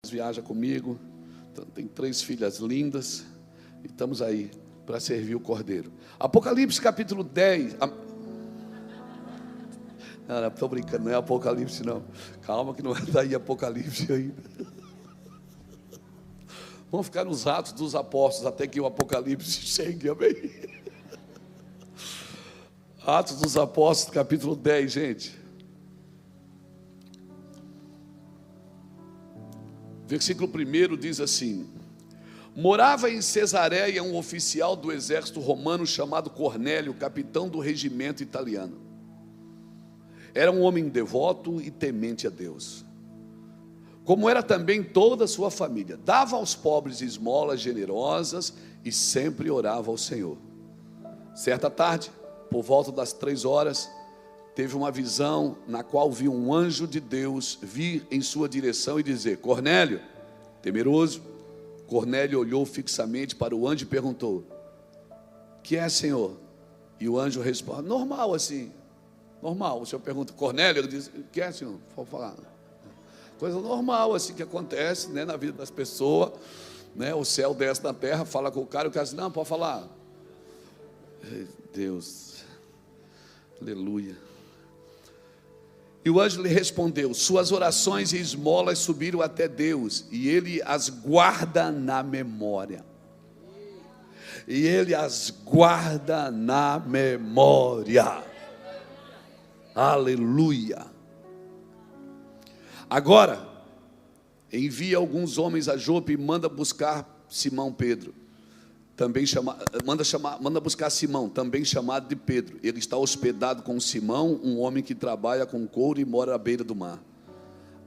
viaja comigo, tem 3 filhas lindas, e estamos aí para servir o Cordeiro. Apocalipse capítulo 10. Não, estou brincando, não é Apocalipse não. Calma que não é daí Apocalipse ainda. Vamos ficar nos Atos dos Apóstolos até que o Apocalipse chegue, amém? Atos dos Apóstolos capítulo 10, gente. Versículo 1 diz assim: morava em Cesareia um oficial do exército romano chamado Cornélio, capitão do regimento italiano. Era um homem devoto e temente a Deus, como era também toda a sua família. Dava aos pobres esmolas generosas e sempre orava ao Senhor. Certa tarde, por volta das 3 horas, teve uma visão na qual viu um anjo de Deus vir em sua direção e dizer: Cornélio. Temeroso, Cornélio olhou fixamente para o anjo e perguntou: que é, Senhor? E o anjo responde: normal assim, normal. O Senhor pergunta: Cornélio? Ele diz: que é, Senhor? Pode falar. Coisa normal assim que acontece, né, na vida das pessoas, né? O céu desce na terra, fala com o cara diz: não, pode falar. Deus, aleluia. E o anjo lhe respondeu: suas orações e esmolas subiram até Deus, e Ele as guarda na memória. E Ele as guarda na memória. Aleluia. Agora, envia alguns homens a Jope e manda buscar Simão Pedro. Manda buscar Simão, também chamado de Pedro. Ele está hospedado com Simão, um homem que trabalha com couro e mora à beira do mar.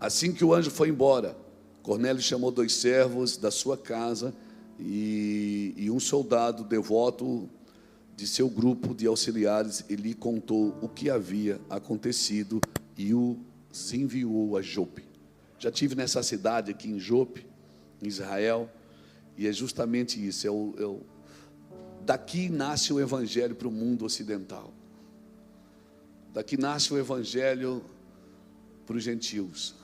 Assim que o anjo foi embora, Cornélio chamou 2 servos da sua casa e um soldado devoto de seu grupo de auxiliares, e lhe contou o que havia acontecido e os enviou a Jope. Já tive nessa cidade aqui em Jope, em Israel. E é justamente isso, daqui nasce o evangelho para o mundo ocidental. Daqui nasce o evangelho para os gentios.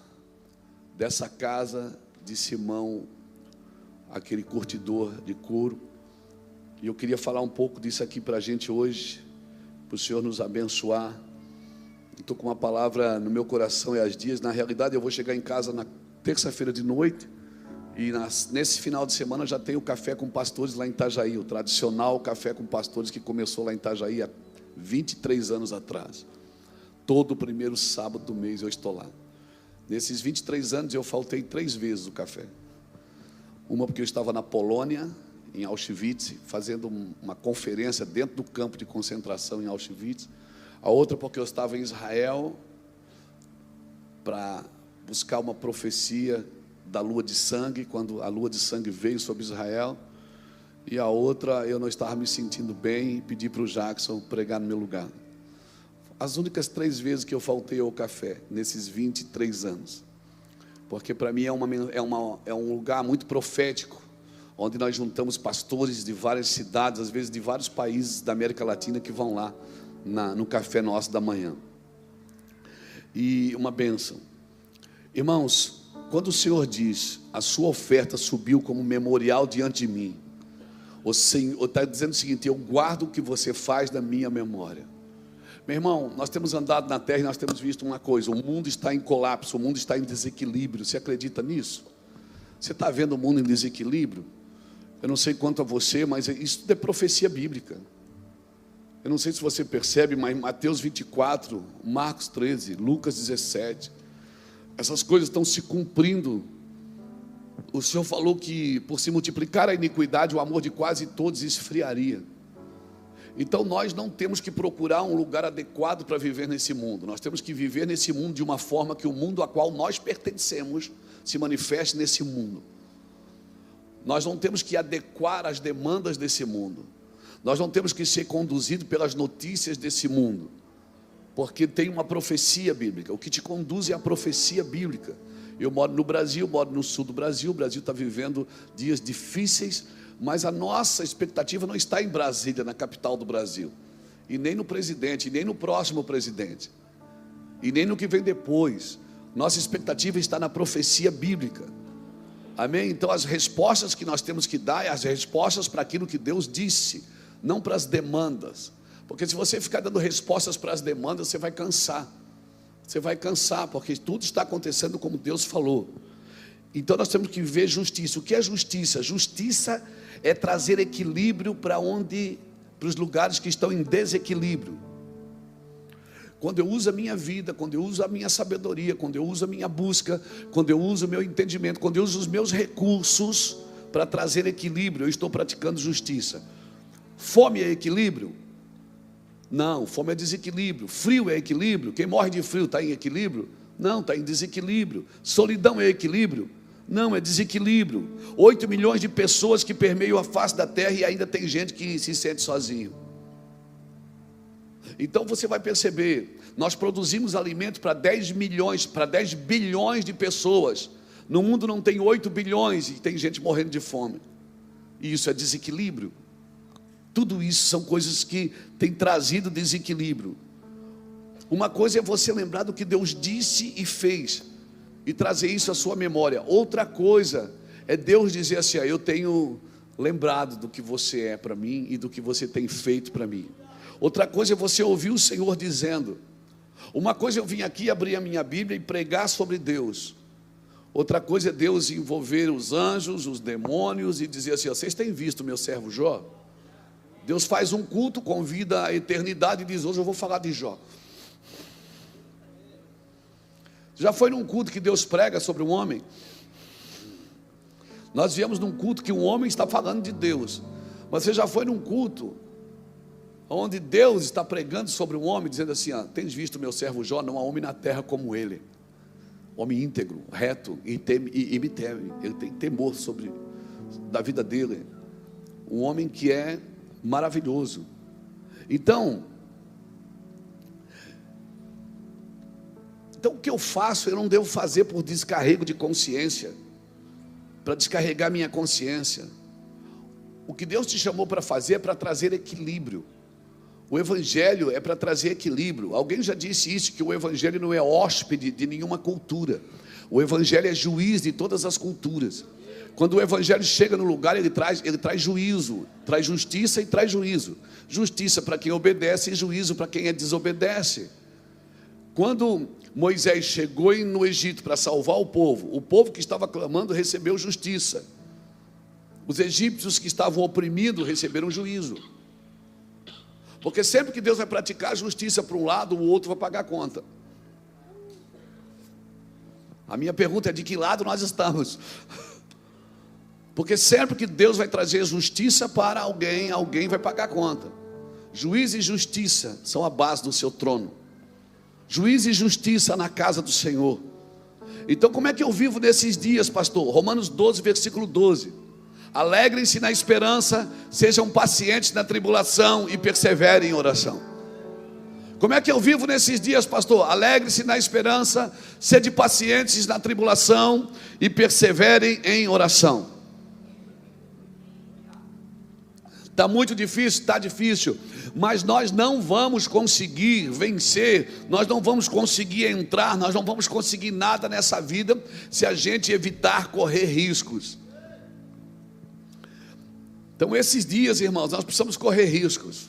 Dessa casa de Simão, aquele curtidor de couro. E eu queria falar um pouco disso aqui para a gente hoje, para o Senhor nos abençoar. Estou com uma palavra no meu coração e há dias. Na realidade, eu vou chegar em casa na terça-feira de noite. E nesse final de semana já tem o Café com Pastores lá em Itajaí, o tradicional Café com Pastores que começou lá em Itajaí há 23 anos atrás. Todo primeiro sábado do mês eu estou lá. Nesses 23 anos eu faltei 3 vezes o café. Uma porque eu estava na Polônia, em Auschwitz, fazendo uma conferência dentro do campo de concentração em Auschwitz. A outra porque eu estava em Israel para buscar uma profecia da lua de sangue, quando a lua de sangue veio sobre Israel. E a outra, eu não estava me sentindo bem e pedi para o Jackson pregar no meu lugar. As únicas 3 vezes que eu faltei ao café, nesses 23 anos. Porque para mim é um lugar muito profético, onde nós juntamos pastores de várias cidades, às vezes de vários países da América Latina, que vão lá no café nosso da manhã. E uma bênção. Irmãos, quando o Senhor diz: a sua oferta subiu como memorial diante de mim, o Senhor está dizendo o seguinte: eu guardo o que você faz da minha memória. Meu irmão, nós temos andado na terra e nós temos visto uma coisa: o mundo está em colapso, o mundo está em desequilíbrio. Você acredita nisso? Você está vendo o mundo em desequilíbrio? Eu não sei quanto a você, mas isso tudo é profecia bíblica. Eu não sei se você percebe, mas Mateus 24, Marcos 13, Lucas 17, essas coisas estão se cumprindo. O Senhor falou que por se multiplicar a iniquidade, o amor de quase todos esfriaria. Então nós não temos que procurar um lugar adequado para viver nesse mundo. Nós temos que viver nesse mundo de uma forma que o mundo a qual nós pertencemos se manifeste nesse mundo. Nós não temos que adequar as demandas desse mundo. Nós não temos que ser conduzidos pelas notícias desse mundo, porque tem uma profecia bíblica. O que te conduz é a profecia bíblica. Eu moro no Brasil, moro no sul do Brasil. O Brasil está vivendo dias difíceis, mas a nossa expectativa não está em Brasília, na capital do Brasil, e nem no presidente, e nem no próximo presidente, e nem no que vem depois. Nossa expectativa está na profecia bíblica. Amém? Então as respostas que nós temos que dar é as respostas para aquilo que Deus disse, não para as demandas. Porque se você ficar dando respostas para as demandas, você vai cansar. Você vai cansar, porque tudo está acontecendo como Deus falou. Então nós temos que viver justiça. O que é justiça? Justiça é trazer equilíbrio para os lugares que estão em desequilíbrio. Quando eu uso a minha vida, quando eu uso a minha sabedoria, quando eu uso a minha busca, quando eu uso o meu entendimento, quando eu uso os meus recursos para trazer equilíbrio, eu estou praticando justiça. Fome é equilíbrio? Não, fome é desequilíbrio. Frio é equilíbrio? Quem morre de frio está em equilíbrio? Não, está em desequilíbrio. Solidão é equilíbrio? Não, é desequilíbrio. 8 milhões de pessoas que permeiam a face da terra e ainda tem gente que se sente sozinho. Então você vai perceber, nós produzimos alimento para 10 milhões, para 10 bilhões de pessoas. No mundo não tem 8 bilhões e tem gente morrendo de fome. E isso é desequilíbrio. Tudo isso são coisas que têm trazido desequilíbrio. Uma coisa é você lembrar do que Deus disse e fez, e trazer isso à sua memória. Outra coisa é Deus dizer assim: eu tenho lembrado do que você é para mim e do que você tem feito para mim. Outra coisa é você ouvir o Senhor dizendo. Uma coisa é eu vim aqui abrir a minha Bíblia e pregar sobre Deus. Outra coisa é Deus envolver os anjos, os demônios e dizer assim: vocês têm visto meu servo Jó? Deus faz um culto, convida a eternidade e diz: hoje eu vou falar de Jó. Já foi num culto que Deus prega sobre um homem? Nós viemos num culto que um homem está falando de Deus. Mas você já foi num culto onde Deus está pregando sobre um homem, dizendo assim: tens visto meu servo Jó? Não há homem na terra como ele, homem íntegro, reto, e me teme. Ele tem temor da vida dele. Um homem que é maravilhoso. Então o que eu faço, eu não devo fazer por descarrego de consciência, para descarregar minha consciência. O que Deus te chamou para fazer é para trazer equilíbrio. O Evangelho é para trazer equilíbrio. Alguém já disse isso, que o Evangelho não é hóspede de nenhuma cultura. O Evangelho é juiz de todas as culturas. Quando o Evangelho chega no lugar, ele traz juízo, traz justiça e traz juízo. Justiça para quem obedece e juízo para quem desobedece. Quando Moisés chegou no Egito para salvar o povo que estava clamando recebeu justiça. Os egípcios que estavam oprimidos receberam juízo. Porque sempre que Deus vai praticar justiça para um lado, o outro vai pagar a conta. A minha pergunta é: de que lado nós estamos? Porque sempre que Deus vai trazer justiça para alguém, alguém vai pagar a conta. Juízo e justiça são a base do seu trono. Juízo e justiça na casa do Senhor. Então como é que eu vivo nesses dias, pastor? Romanos 12, versículo 12. Alegrem-se na esperança, sejam pacientes na tribulação e perseverem em oração. Como é que eu vivo nesses dias, pastor? Alegre-se na esperança, sede pacientes na tribulação e perseverem em oração. Está muito difícil? Está difícil, mas nós não vamos conseguir vencer, nós não vamos conseguir entrar, nós não vamos conseguir nada nessa vida se a gente evitar correr riscos. Então esses dias, irmãos, nós precisamos correr riscos.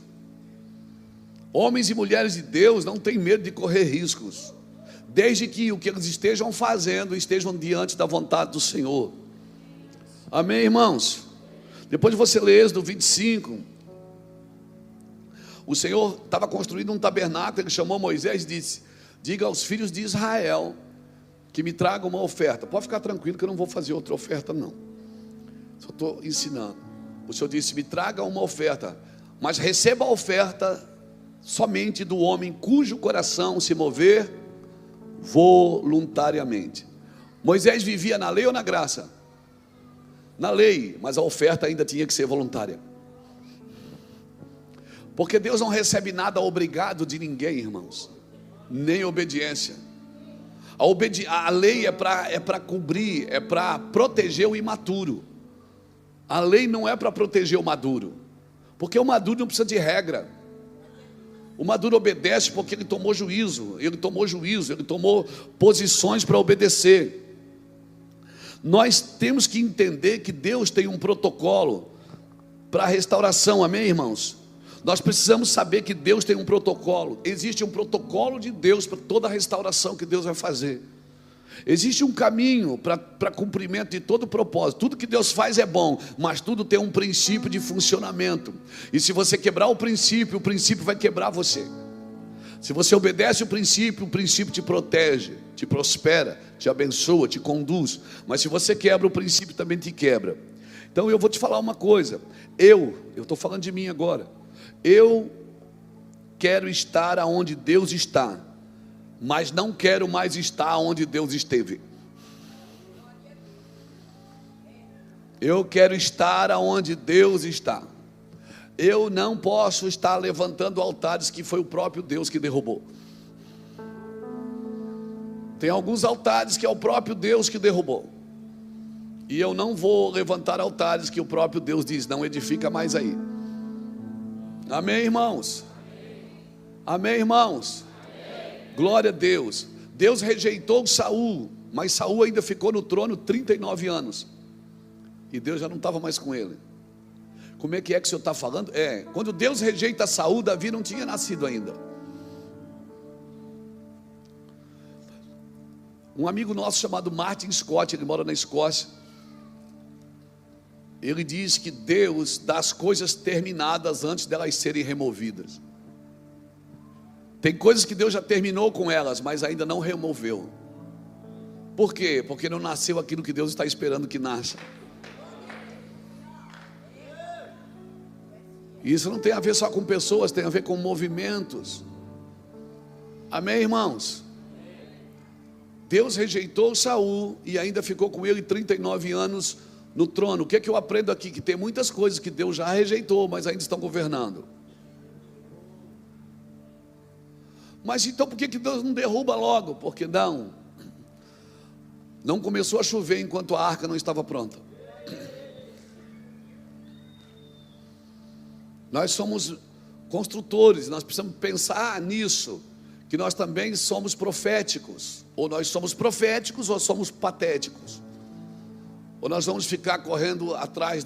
Homens e mulheres de Deus não têm medo de correr riscos, desde que o que eles estejam fazendo estejam diante da vontade do Senhor. Amém, irmãos? Depois de você ler Êxodo 25, o Senhor estava construindo um tabernáculo. Ele chamou Moisés e disse: diga aos filhos de Israel que me tragam uma oferta. Pode ficar tranquilo que eu não vou fazer outra oferta não, só estou ensinando. O Senhor disse: me traga uma oferta, mas receba a oferta somente do homem cujo coração se mover voluntariamente. Moisés vivia na lei ou na graça? Na lei, mas a oferta ainda tinha que ser voluntária. Porque Deus não recebe nada obrigado de ninguém, irmãos, nem obediência. A lei é para cobrir, é para proteger o imaturo. A lei não é para proteger o maduro, porque o maduro não precisa de regra. O maduro obedece porque ele tomou juízo, ele tomou posições para obedecer. Nós temos que entender que Deus tem um protocolo para a restauração, amém, irmãos? Nós precisamos saber que Deus tem um protocolo. Existe um protocolo de Deus para toda a restauração que Deus vai fazer. Existe um caminho para cumprimento de todo propósito. Tudo que Deus faz é bom, mas tudo tem um princípio de funcionamento. E se você quebrar o princípio vai quebrar você. Se você obedece o princípio te protege, te prospera, te abençoa, te conduz. Mas se você quebra o princípio, também te quebra. Então eu vou te falar uma coisa. Eu estou falando de mim agora. Eu quero estar aonde Deus está, mas não quero mais estar onde Deus esteve. Eu quero estar aonde Deus está. Eu não posso estar levantando altares que foi o próprio Deus que derrubou. Tem alguns altares que é o próprio Deus que derrubou. E eu não vou levantar altares que o próprio Deus diz, não edifica mais aí. Amém, irmãos? Amém, irmãos? Glória a Deus. Deus rejeitou Saul, mas Saul ainda ficou no trono 39 anos. E Deus já não estava mais com ele. Como é que o senhor está falando? Quando Deus rejeita Saul, Davi não tinha nascido ainda. Um amigo nosso chamado Martin Scott, ele mora na Escócia. Ele diz que Deus dá as coisas terminadas antes delas serem removidas. Tem coisas que Deus já terminou com elas, mas ainda não removeu. Por quê? Porque não nasceu aquilo que Deus está esperando que nasça. Isso não tem a ver só com pessoas, tem a ver com movimentos. Amém, irmãos? Deus rejeitou Saul e ainda ficou com ele 39 anos no trono. O que é que eu aprendo aqui? Que tem muitas coisas que Deus já rejeitou, mas ainda estão governando. Mas então por que Deus não derruba logo? Porque não começou a chover enquanto a arca não estava pronta. Nós somos construtores, nós precisamos pensar nisso, que nós também somos proféticos. Ou nós somos proféticos ou somos patéticos. Ou nós vamos ficar correndo atrás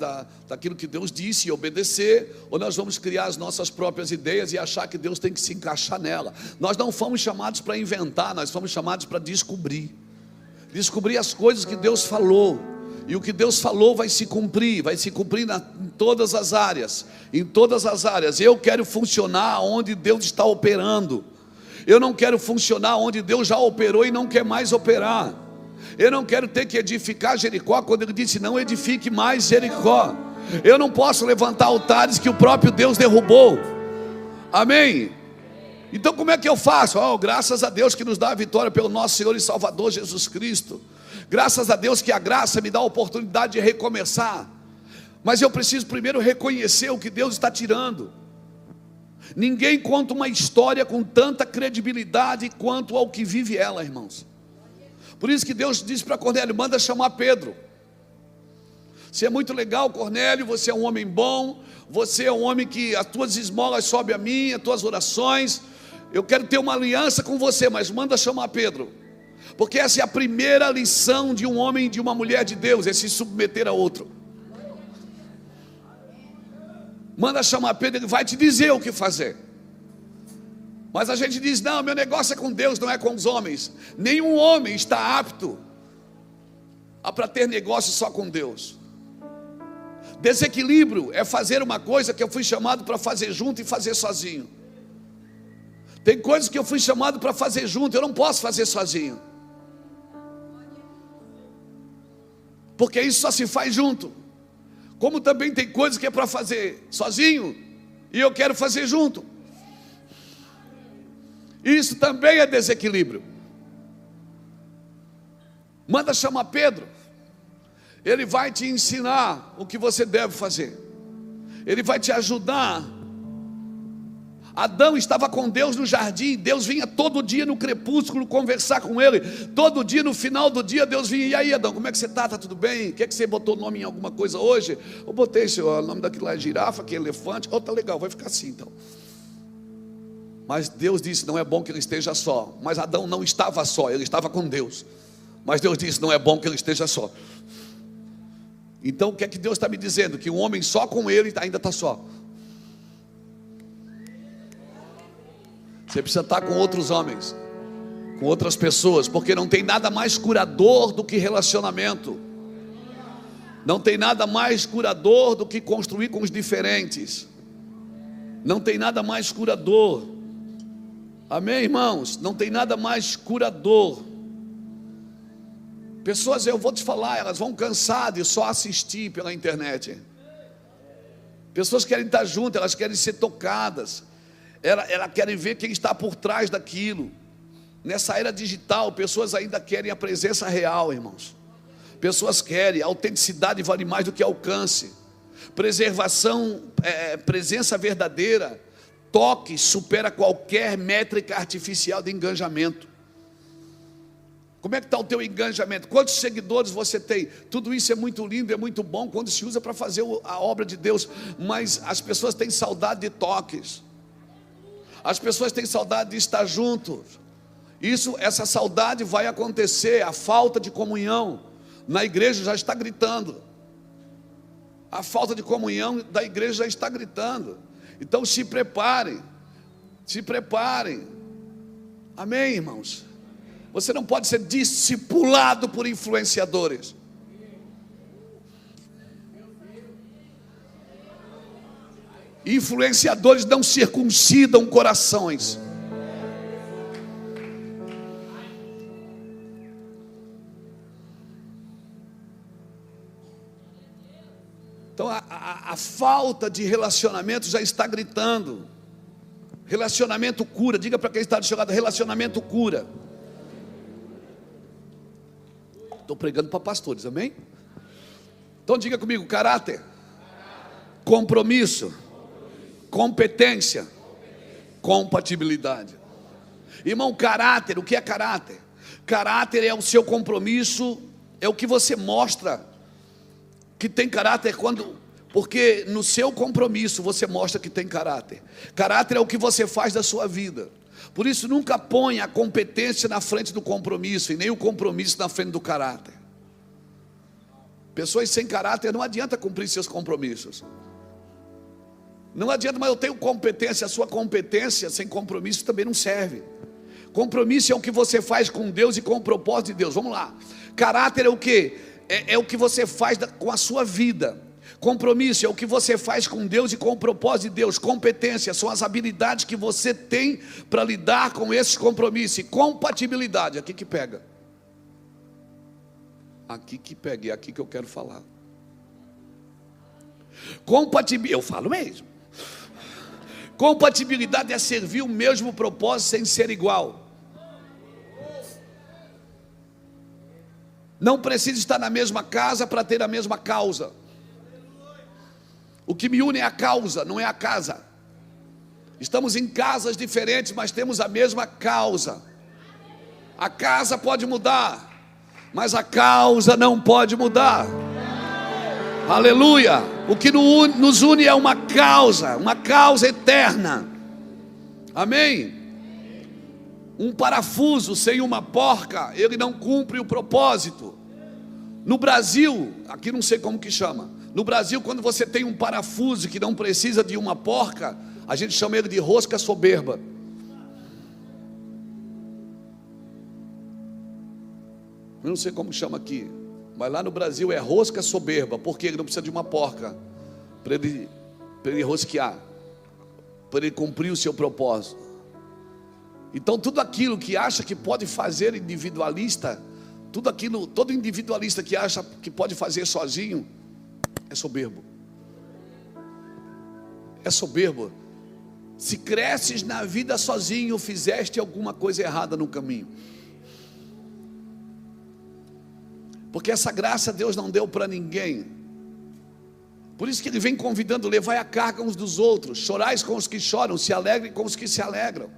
daquilo que Deus disse e obedecer, ou nós vamos criar as nossas próprias ideias e achar que Deus tem que se encaixar nela. Nós não fomos chamados para inventar, nós fomos chamados para descobrir as coisas que Deus falou. E o que Deus falou vai se cumprir em todas as áreas. Em todas as áreas. Eu quero funcionar onde Deus está operando. Eu não quero funcionar onde Deus já operou e não quer mais operar. Eu não quero ter que edificar Jericó quando Ele disse não edifique mais Jericó. Eu não posso levantar altares que o próprio Deus derrubou. Amém? Então como é que eu faço? Graças a Deus que nos dá a vitória pelo nosso Senhor e Salvador Jesus Cristo. Graças a Deus que a graça me dá a oportunidade de recomeçar. Mas eu preciso primeiro reconhecer o que Deus está tirando. Ninguém conta uma história com tanta credibilidade quanto ao que vive ela, irmãos. Por isso que Deus disse para Cornélio, manda chamar Pedro. Você é muito legal, Cornélio, você é um homem bom, você é um homem que as tuas esmolas sobem a mim, as tuas orações, eu quero ter uma aliança com você, mas manda chamar Pedro. Porque essa é a primeira lição de um homem e de uma mulher de Deus, é se submeter a outro. Manda chamar Pedro, ele vai te dizer o que fazer. Mas a gente diz, não, meu negócio é com Deus, não é com os homens. Nenhum homem está apto para ter negócio só com Deus. Desequilíbrio é fazer uma coisa que eu fui chamado para fazer junto e fazer sozinho. Tem coisas que eu fui chamado para fazer junto, eu não posso fazer sozinho. Porque isso só se faz junto. Como também tem coisas que é para fazer sozinho e eu quero fazer junto. Isso também é desequilíbrio. Manda chamar Pedro. Ele vai te ensinar o que você deve fazer. Ele vai te ajudar. Adão estava com Deus no jardim. Deus vinha todo dia no crepúsculo conversar com ele. Todo dia, no final do dia, Deus vinha. E aí, Adão, como é que você está? Está tudo bem? Quer que você botou nome em alguma coisa hoje? Eu botei, senhor, o nome daquilo lá é girafa, que é elefante. Tá legal, vai ficar assim então. Mas Deus disse, não é bom que ele esteja só. Mas Adão não estava só, ele estava com Deus. Mas Deus disse: não é bom que ele esteja só. Então o que é que Deus está me dizendo? Que um homem só com ele ainda está só. Você precisa estar com outros homens, com outras pessoas, porque não tem nada mais curador do que relacionamento. Não tem nada mais curador do que construir com os diferentes. Não tem nada mais curador. Amém, irmãos? Não tem nada mais curador. Pessoas, eu vou te falar, elas vão cansar de só assistir pela internet. Pessoas querem estar juntas, elas querem ser tocadas. Elas querem ver quem está por trás daquilo. Nessa era digital, pessoas ainda querem a presença real, irmãos. Pessoas querem, a autenticidade vale mais do que alcance. Preservação, presença verdadeira, toque, supera qualquer métrica artificial de engajamento. Como é que está o teu engajamento? Quantos seguidores você tem? Tudo isso é muito lindo, é muito bom quando se usa para fazer a obra de Deus. Mas as pessoas têm saudade de toques. As pessoas têm saudade de estar juntos. Essa saudade vai acontecer. A falta de comunhão na igreja já está gritando. A falta de comunhão da igreja já está gritando. Então se preparem. Se preparem. Amém, irmãos? Você não pode ser discipulado por influenciadores. Influenciadores não circuncidam corações. Então a falta de relacionamento já está gritando. Relacionamento cura. Diga para quem está do seu lado: relacionamento cura. Estou pregando para pastores, amém? Então diga comigo: caráter, compromisso, competência, compatibilidade. Irmão, caráter, o que é caráter? Caráter é o seu compromisso, é o que você mostra que tem caráter porque no seu compromisso você mostra que tem caráter. Caráter é o que você faz da sua vida. Por isso nunca ponha a competência na frente do compromisso e nem o compromisso na frente do caráter. Pessoas sem caráter não adianta cumprir seus compromissos. Não adianta, mas eu tenho competência. A sua competência sem compromisso também não serve. Compromisso é o que você faz com Deus e com o propósito de Deus. Vamos lá. Caráter é o que? É o que você faz com a sua vida. Compromisso é o que você faz com Deus e com o propósito de Deus. Competência são as habilidades que você tem para lidar com esses compromissos. E compatibilidade, aqui que pega. Aqui que pega, é aqui que eu quero falar. Eu falo mesmo. Compatibilidade é servir o mesmo propósito sem ser igual. Não precisa estar na mesma casa para ter a mesma causa. O que me une é a causa, não é a casa. Estamos em casas diferentes, mas temos a mesma causa. A casa pode mudar, mas a causa não pode mudar. Aleluia! O que nos une é uma causa eterna. Amém? Um parafuso sem uma porca, ele não cumpre o propósito. No Brasil, aqui não sei como que chama. No Brasil, quando você tem um parafuso que não precisa de uma porca, a gente chama ele de rosca soberba. Eu não sei como chama aqui, mas lá no Brasil é rosca soberba, porque ele não precisa de uma porca para ele rosquear, para ele cumprir o seu propósito. Então tudo aquilo que acha que pode fazer individualista, todo individualista que acha que pode fazer sozinho, é soberbo. É soberbo. Se cresces na vida sozinho, fizeste alguma coisa errada no caminho. Porque essa graça Deus não deu para ninguém. Por isso que Ele vem convidando: levai a carga uns dos outros, chorais com os que choram, se alegrem com os que se alegram.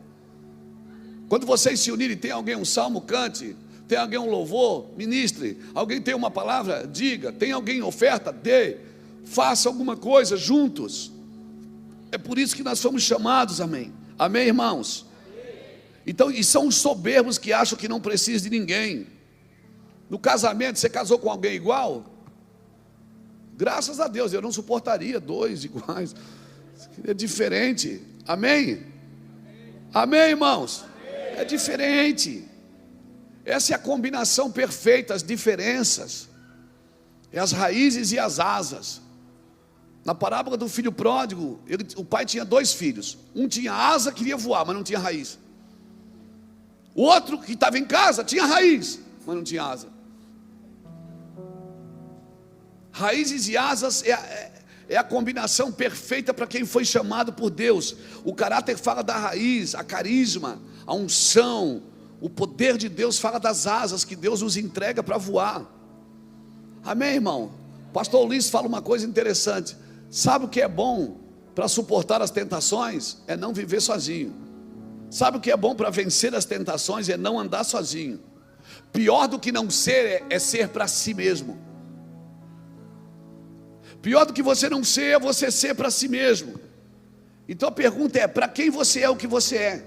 Quando vocês se unirem, tem alguém um salmo, cante. Tem alguém um louvor, ministre. Alguém tem uma palavra, diga. Tem alguém oferta, dê. Faça alguma coisa juntos. É por isso que nós fomos chamados, amém. Amém, irmãos? Então, e são os soberbos que acham que não precisam de ninguém. No casamento, você casou com alguém igual? Graças a Deus, eu não suportaria dois iguais. É diferente. Amém? Amém, irmãos? É diferente. Essa é a combinação perfeita, as diferenças. É as raízes e as asas. Na parábola do filho pródigo, o pai tinha 2 filhos. Um tinha asa, queria voar, mas não tinha raiz. O outro, que estava em casa, tinha raiz, mas não tinha asa. Raízes e asas é a combinação perfeita para quem foi chamado por Deus. O caráter fala da raiz, a carisma, a unção. O poder de Deus fala das asas que Deus nos entrega para voar. Amém, irmão? Pastor Luiz fala uma coisa interessante. Sabe o que é bom para suportar as tentações? É não viver sozinho. Sabe o que é bom para vencer as tentações? É não andar sozinho. Pior do que não ser é ser para si mesmo. Pior do que você não ser é você ser para si mesmo. Então a pergunta é: para quem você é o que você é?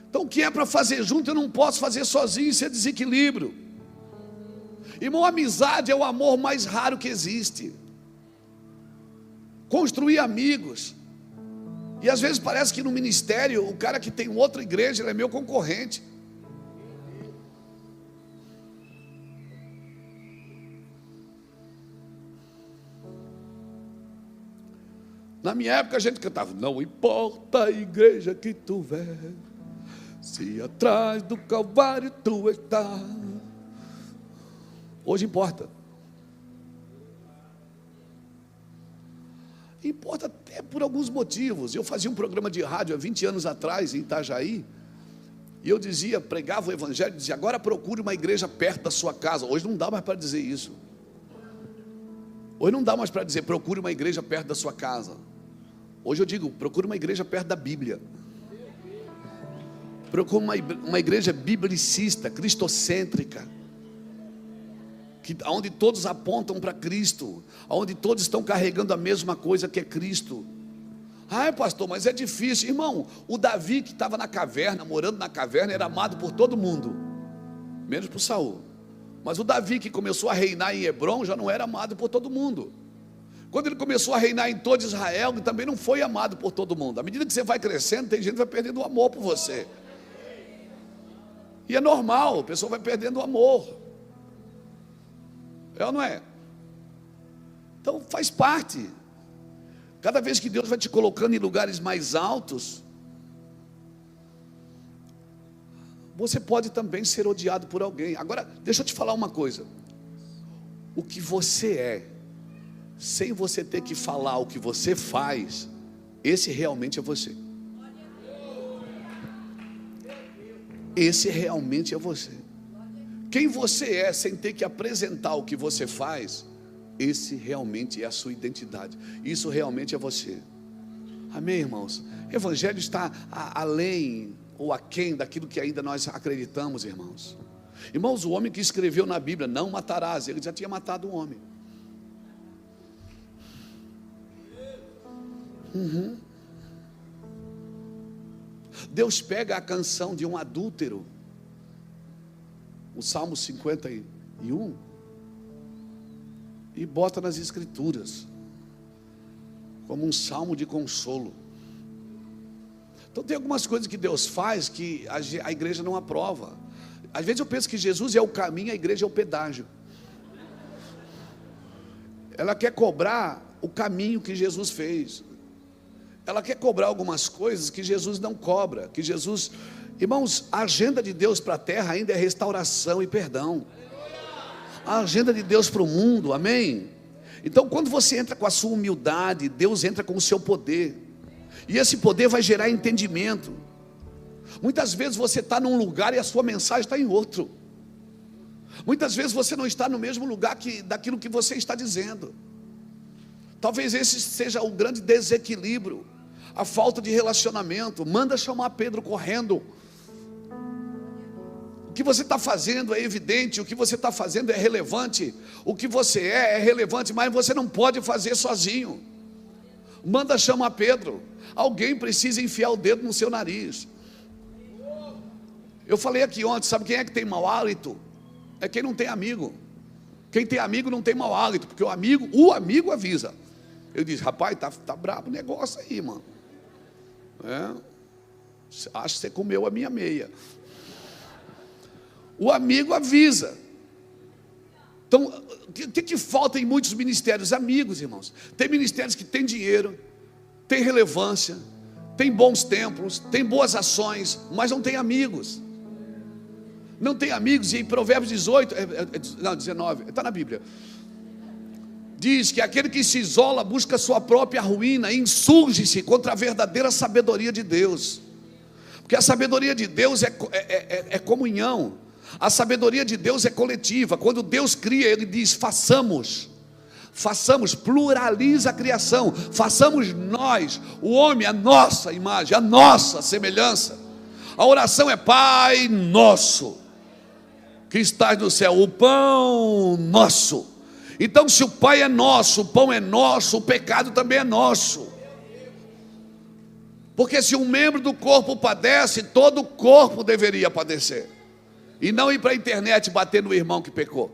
Então o que é para fazer junto eu não posso fazer sozinho, isso é desequilíbrio. Irmão, amizade é o amor mais raro que existe. Construir amigos. E às vezes parece que no ministério, o cara que tem outra igreja, ele é meu concorrente. Na minha época a gente cantava: não importa a igreja que tu vê, se atrás do Calvário tu está. Hoje importa. Importa até por alguns motivos. Eu fazia um programa de rádio há 20 anos atrás em Itajaí, e eu dizia, pregava o evangelho, dizia: agora procure uma igreja perto da sua casa. Hoje não dá mais para dizer isso. Hoje não dá mais para dizer procure uma igreja perto da sua casa. Hoje eu digo, procure uma igreja perto da Bíblia. Procure uma igreja biblicista, cristocêntrica, onde todos apontam para Cristo, onde todos estão carregando a mesma coisa que é Cristo. Ai, pastor, mas é difícil. Irmão, o Davi que estava na caverna, morando na caverna, era amado por todo mundo, menos por Saul. Mas o Davi que começou a reinar em Hebrom já não era amado por todo mundo. Quando ele começou a reinar em todo Israel, ele também não foi amado por todo mundo. À medida que você vai crescendo, tem gente que vai perdendo o amor por você. E é normal, a pessoa vai perdendo o amor. É ou não é? Então faz parte. Cada vez que Deus vai te colocando em lugares mais altos, você pode também ser odiado por alguém. Agora, deixa eu te falar uma coisa. O que você é, sem você ter que falar o que você faz, esse realmente é você. Esse realmente é você. Quem você é, sem ter que apresentar o que você faz, esse realmente é a sua identidade. Isso realmente é você. Amém, irmãos? O evangelho está além ou aquém daquilo que ainda nós acreditamos, irmãos. Irmãos, o homem que escreveu na Bíblia, não matarás, ele já tinha matado um homem. Deus pega a canção de um adúltero, o Salmo 51, e bota nas Escrituras como um salmo de consolo. Então tem algumas coisas que Deus faz que a igreja não aprova. Às vezes eu penso que Jesus é o caminho, a igreja é o pedágio. Ela quer cobrar o caminho que Jesus fez. Ela quer cobrar algumas coisas que Jesus não cobra, que Jesus... Irmãos, a agenda de Deus para a terra ainda é restauração e perdão. A agenda de Deus para o mundo, amém? Então quando você entra com a sua humildade, Deus entra com o seu poder. E esse poder vai gerar entendimento. Muitas vezes você está num lugar e a sua mensagem está em outro. Muitas vezes você não está no mesmo lugar daquilo que você está dizendo. Talvez esse seja o grande desequilíbrio, a falta de relacionamento. Manda chamar Pedro correndo. O que você está fazendo é evidente, o que você está fazendo é relevante, o que você é relevante, mas você não pode fazer sozinho. Manda chamar Pedro. Alguém precisa enfiar o dedo no seu nariz. Eu falei aqui ontem, sabe quem é que tem mau hálito? é quem não tem amigo. Quem tem amigo não tem mau hálito, porque o amigo avisa. Eu disse, rapaz, tá brabo o negócio aí, mano. Acho que você comeu a minha meia. O amigo avisa. Então, o que falta em muitos ministérios? Amigos, irmãos. Tem ministérios que têm dinheiro, tem relevância, tem bons templos, tem boas ações, mas não tem amigos. Não tem amigos. E em Provérbios 19, está na Bíblia, diz que aquele que se isola busca sua própria ruína, insurge-se contra a verdadeira sabedoria de Deus. Porque a sabedoria de Deus é comunhão. A sabedoria de Deus é coletiva. Quando Deus cria, Ele diz, façamos, pluraliza a criação, façamos nós, o homem, a nossa imagem, a nossa semelhança. A oração é, Pai nosso, que estás no céu, o pão nosso. Então, se o Pai é nosso, o pão é nosso, o pecado também é nosso. Porque se um membro do corpo padece, todo o corpo deveria padecer. E não ir para a internet bater no irmão que pecou.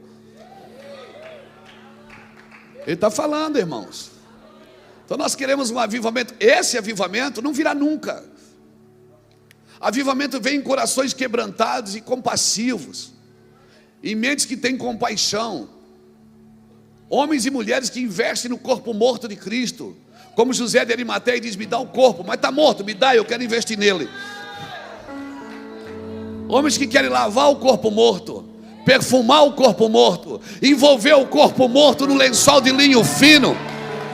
Ele está falando, irmãos. Então nós queremos um avivamento. Esse avivamento não virá nunca. Avivamento vem em corações quebrantados e compassivos, em mentes que têm compaixão, homens e mulheres que investem no corpo morto de Cristo, como José de Arimateia diz, me dá o corpo, mas está morto, me dá, eu quero investir nele. Homens que querem lavar o corpo morto, perfumar o corpo morto, envolver o corpo morto no lençol de linho fino,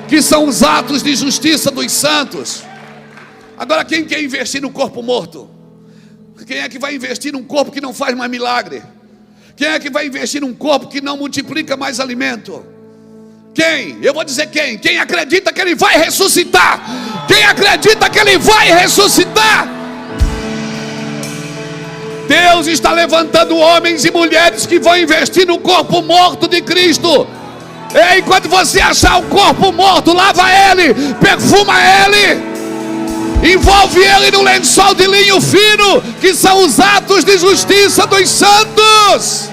que são os atos de justiça dos santos. Agora, quem quer investir no corpo morto? Quem é que vai investir num corpo que não faz mais milagre? Quem é que vai investir num corpo que não multiplica mais alimento? Quem? Eu vou dizer quem? Quem acredita que Ele vai ressuscitar? Quem acredita que Ele vai ressuscitar? Deus está levantando homens e mulheres que vão investir no corpo morto de Cristo. E enquanto você achar o corpo morto, lava ele, perfuma ele, envolve ele no lençol de linho fino, que são os atos de justiça dos santos.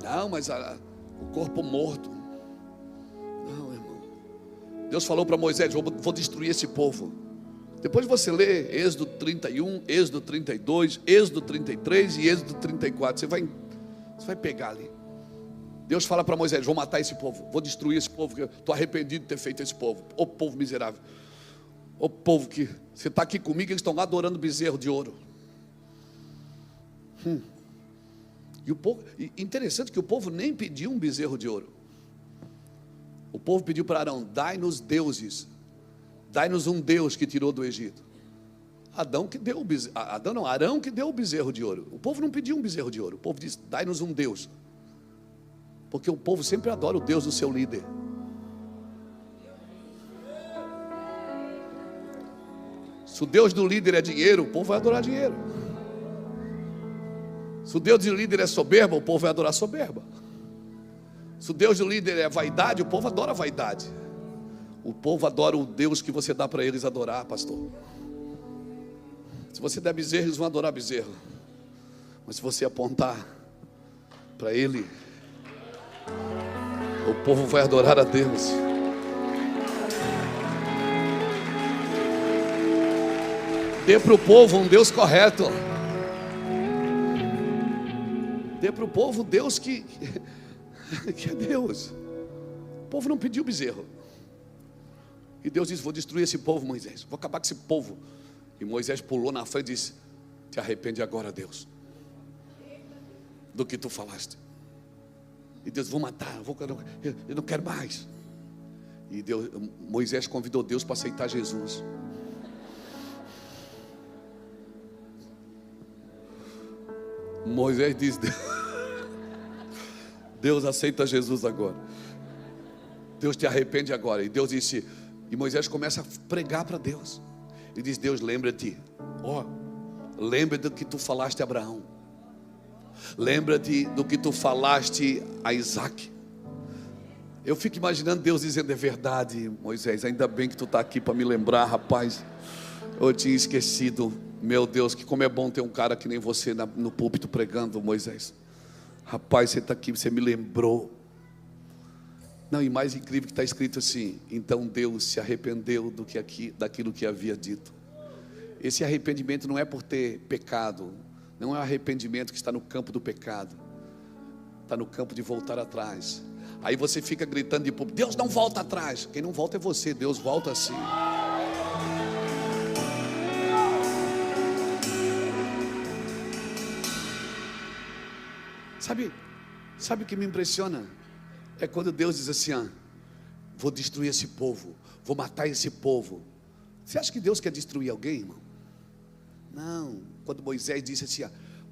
Não, mas o corpo morto. Não, irmão. Deus falou para Moisés, vou destruir esse povo. Depois você lê Êxodo 31, Êxodo 32, Êxodo 33 e Êxodo 34. Você vai pegar ali. Deus fala para Moisés, vou matar esse povo, vou destruir esse povo, estou arrependido de ter feito esse povo. Ô povo miserável. Ô povo que você está aqui comigo, eles estão lá adorando bezerro de ouro. E o povo, interessante que o povo nem pediu um bezerro de ouro. O povo pediu para Arão, dai-nos deuses, dai-nos um Deus que tirou do Egito. Arão que deu o bezerro de ouro. O povo não pediu um bezerro de ouro. O povo disse, dai-nos um Deus. Porque o povo sempre adora o Deus do seu líder. Se o Deus do líder é dinheiro, o povo vai adorar dinheiro. Se o Deus do líder é soberba, o povo vai adorar soberba. Se o Deus do líder é vaidade, o povo adora vaidade. O povo adora o Deus que você dá para eles adorar, pastor. Se você der bezerro, eles vão adorar bezerro. Mas se você apontar para ele, o povo vai adorar a Deus. Dê para o povo um Deus correto. Dê para o povo um Deus que é Deus. O povo não pediu bezerro. E Deus disse, vou destruir esse povo, Moisés. Vou acabar com esse povo. E Moisés pulou na frente e disse, te arrepende agora, Deus, do que tu falaste. E Deus, vou matar, eu não quero mais. E Moisés convidou Deus para aceitar Jesus. Moisés disse, Deus aceita Jesus agora. Deus te arrepende agora. E Deus disse, e Moisés começa a pregar para Deus. Ele diz, Deus, lembra-te, lembra do que tu falaste a Abraão. Lembra-te do que tu falaste a Isaac. Eu fico imaginando Deus dizendo: é verdade, Moisés, ainda bem que tu está aqui para me lembrar, rapaz. Eu tinha esquecido. Meu Deus, que como é bom ter um cara que nem você no púlpito pregando, Moisés. Rapaz, você está aqui, você me lembrou. Não, e mais incrível que está escrito assim: então Deus se arrependeu daquilo que havia dito. Esse arrependimento não é por ter pecado, não é um arrependimento que está no campo do pecado, está no campo de voltar atrás. Aí você fica gritando de público: Deus não volta atrás. Quem não volta é você, Deus volta assim. Sabe o que me impressiona? É quando Deus diz assim: vou destruir esse povo, vou matar esse povo. Você acha que Deus quer destruir alguém, irmão? Não. Quando Moisés disse assim,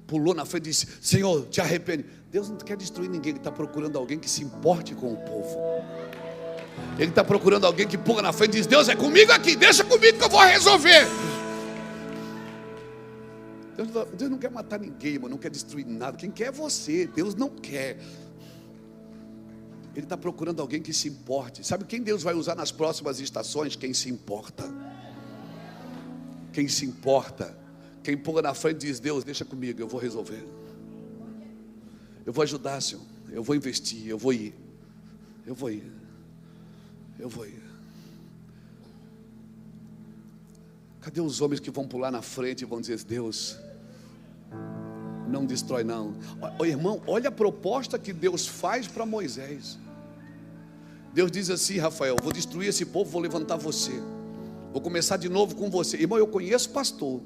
pulou na frente e disse: Senhor, te arrepende. Deus não quer destruir ninguém, Ele está procurando alguém que se importe com o povo. Ele está procurando alguém que pula na frente e diz: Deus, é comigo aqui, deixa comigo que eu vou resolver. Deus não quer matar ninguém, irmão, não quer destruir nada. Quem quer é você, Deus não quer. Ele está procurando alguém que se importe. Sabe quem Deus vai usar nas próximas estações? Quem se importa. Quem se importa. Quem pula na frente e diz: Deus, deixa comigo, eu vou resolver. Eu vou ajudar, Senhor. Eu vou investir, eu vou ir. Eu vou ir. Eu vou ir. Cadê os homens que vão pular na frente e vão dizer: Deus, não destrói não. Irmão, olha a proposta que Deus faz para Moisés. Deus diz assim: Rafael, vou destruir esse povo, vou levantar você. Vou começar de novo com você. Irmão, eu conheço pastor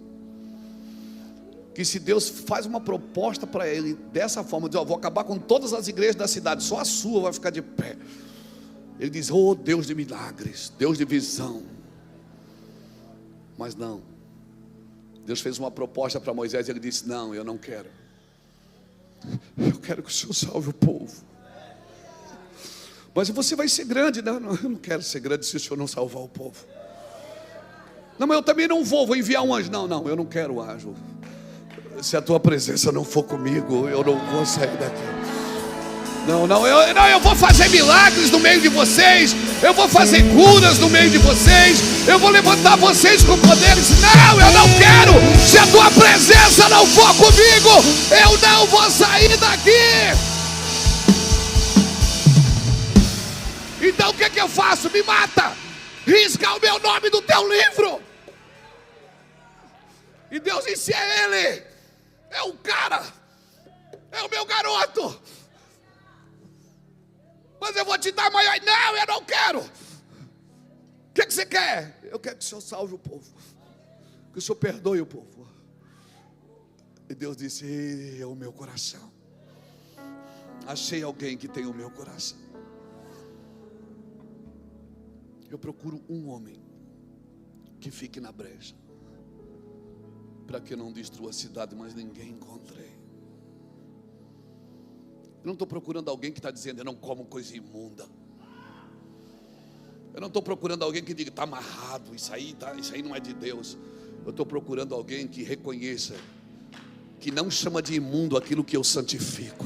que, se Deus faz uma proposta para ele dessa forma, diz: vou acabar com todas as igrejas da cidade, só a sua vai ficar de pé. Ele diz: oh, Deus de milagres, Deus de visão. Mas não. Deus fez uma proposta para Moisés e ele disse: não, eu não quero. Eu quero que o Senhor salve o povo. Mas você vai ser grande. Não, eu não quero ser grande se o Senhor não salvar o povo. Não, mas eu também não vou enviar um anjo. Não, eu não quero anjo. Se a tua presença não for comigo, eu não vou sair daqui. Eu vou fazer milagres no meio de vocês. Eu vou fazer curas no meio de vocês. Eu vou levantar vocês com poderes. Não, eu não quero. Se a tua presença não for comigo, eu não vou sair daqui. Então o que eu faço? Me mata. Risca o meu nome do teu livro. E Deus disse: é ele. É o cara. É o meu garoto. Mas eu vou te dar maior. Não, eu não quero. O que você quer? Eu quero que o Senhor salve o povo, que o Senhor perdoe o povo. E Deus disse: ele é o meu coração. Achei alguém que tem o meu coração. Eu procuro um homem que fique na brecha, para que eu não destrua a cidade, mas ninguém encontrei. Eu não estou procurando alguém que está dizendo: eu não como coisa imunda. Eu não estou procurando alguém que diga: está amarrado, isso aí não é de Deus. Eu estou procurando alguém que reconheça que não chama de imundo aquilo que eu santifico.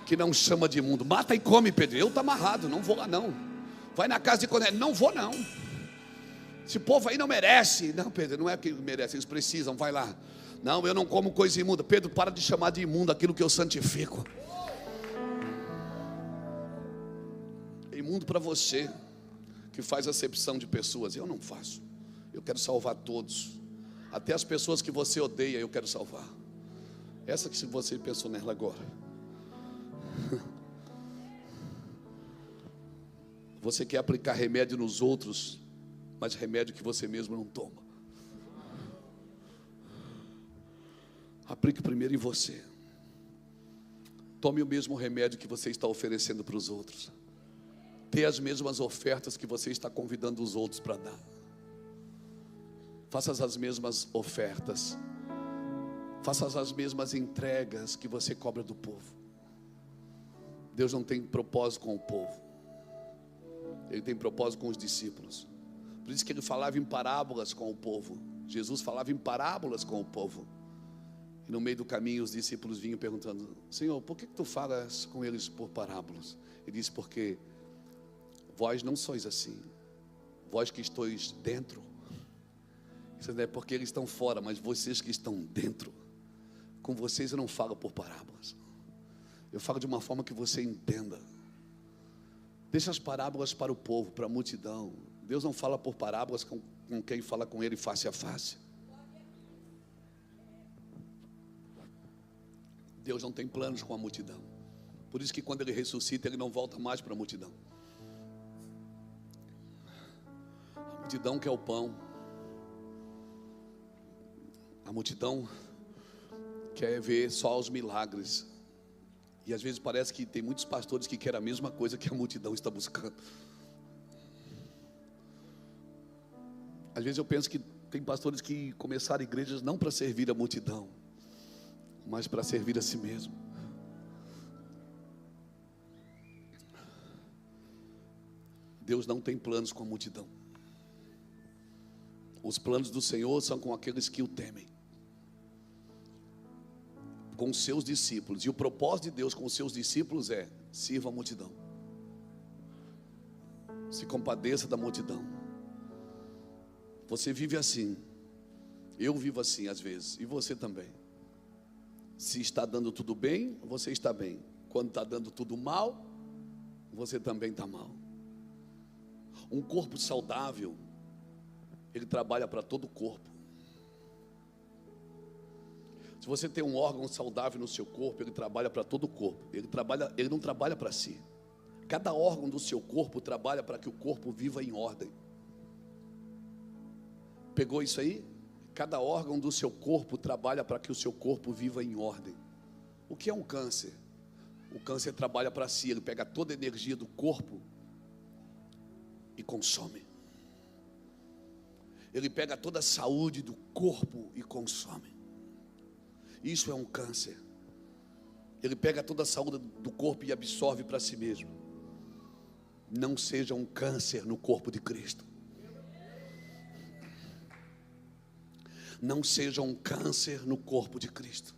Que não chama de imundo. Mata e come, Pedro. Eu estou amarrado, não vou lá não. Vai na casa de Cornélio. Não vou não. Esse povo aí não merece. Não, Pedro, não é que merece, eles precisam, vai lá. Não, eu não como coisa imunda. Pedro, para de chamar de imundo aquilo que eu santifico. É imundo para você que faz acepção de pessoas. Eu não faço. Eu quero salvar todos. Até as pessoas que você odeia, eu quero salvar. Essa que você pensou nela agora. Você quer aplicar remédio nos outros, mas remédio que você mesmo não toma. Aplique primeiro em você. Tome o mesmo remédio que você está oferecendo para os outros. Dê as mesmas ofertas que você está convidando os outros para dar. Faça as mesmas ofertas. Faça as mesmas entregas que você cobra do povo. Deus não tem propósito com o povo. Ele tem propósito com os discípulos. Por isso que ele falava em parábolas com o povo. Jesus falava em parábolas com o povo. E no meio do caminho os discípulos vinham perguntando: Senhor, por que tu falas com eles por parábolas? Ele disse: porque vós não sois assim, vós que estáis dentro. Isso não é porque eles estão fora, mas vocês que estão dentro, com vocês eu não falo por parábolas, eu falo de uma forma que você entenda. Deixa as parábolas para o povo, para a multidão. Deus não fala por parábolas com quem fala com Ele face a face. Deus não tem planos com a multidão. Por isso que quando Ele ressuscita, Ele não volta mais para a multidão. A multidão quer o pão. A multidão quer ver só os milagres. E às vezes parece que tem muitos pastores que querem a mesma coisa que a multidão está buscando. Às vezes eu penso que tem pastores que começaram igrejas não para servir a multidão, mas para servir a si mesmo. Deus não tem planos com a multidão. Os planos do Senhor são com aqueles que o temem, com os seus discípulos. E o propósito de Deus com os seus discípulos é: sirva a multidão, se compadeça da multidão. Você vive assim, eu vivo assim às vezes, e você também. Se está dando tudo bem, você está bem. Quando está dando tudo mal, você também está mal. Um corpo saudável, ele trabalha para todo o corpo. Se você tem um órgão saudável no seu corpo, ele trabalha para todo o corpo. Ele não trabalha para si. Cada órgão do seu corpo trabalha para que o corpo viva em ordem. Pegou isso aí? Cada órgão do seu corpo trabalha para que o seu corpo viva em ordem. O que é um câncer? O câncer trabalha para si, ele pega toda a energia do corpo e consome. Ele pega toda a saúde do corpo e consome. Isso é um câncer. Ele pega toda a saúde do corpo e absorve para si mesmo. Não seja um câncer no corpo de Cristo. Não seja um câncer no corpo de Cristo,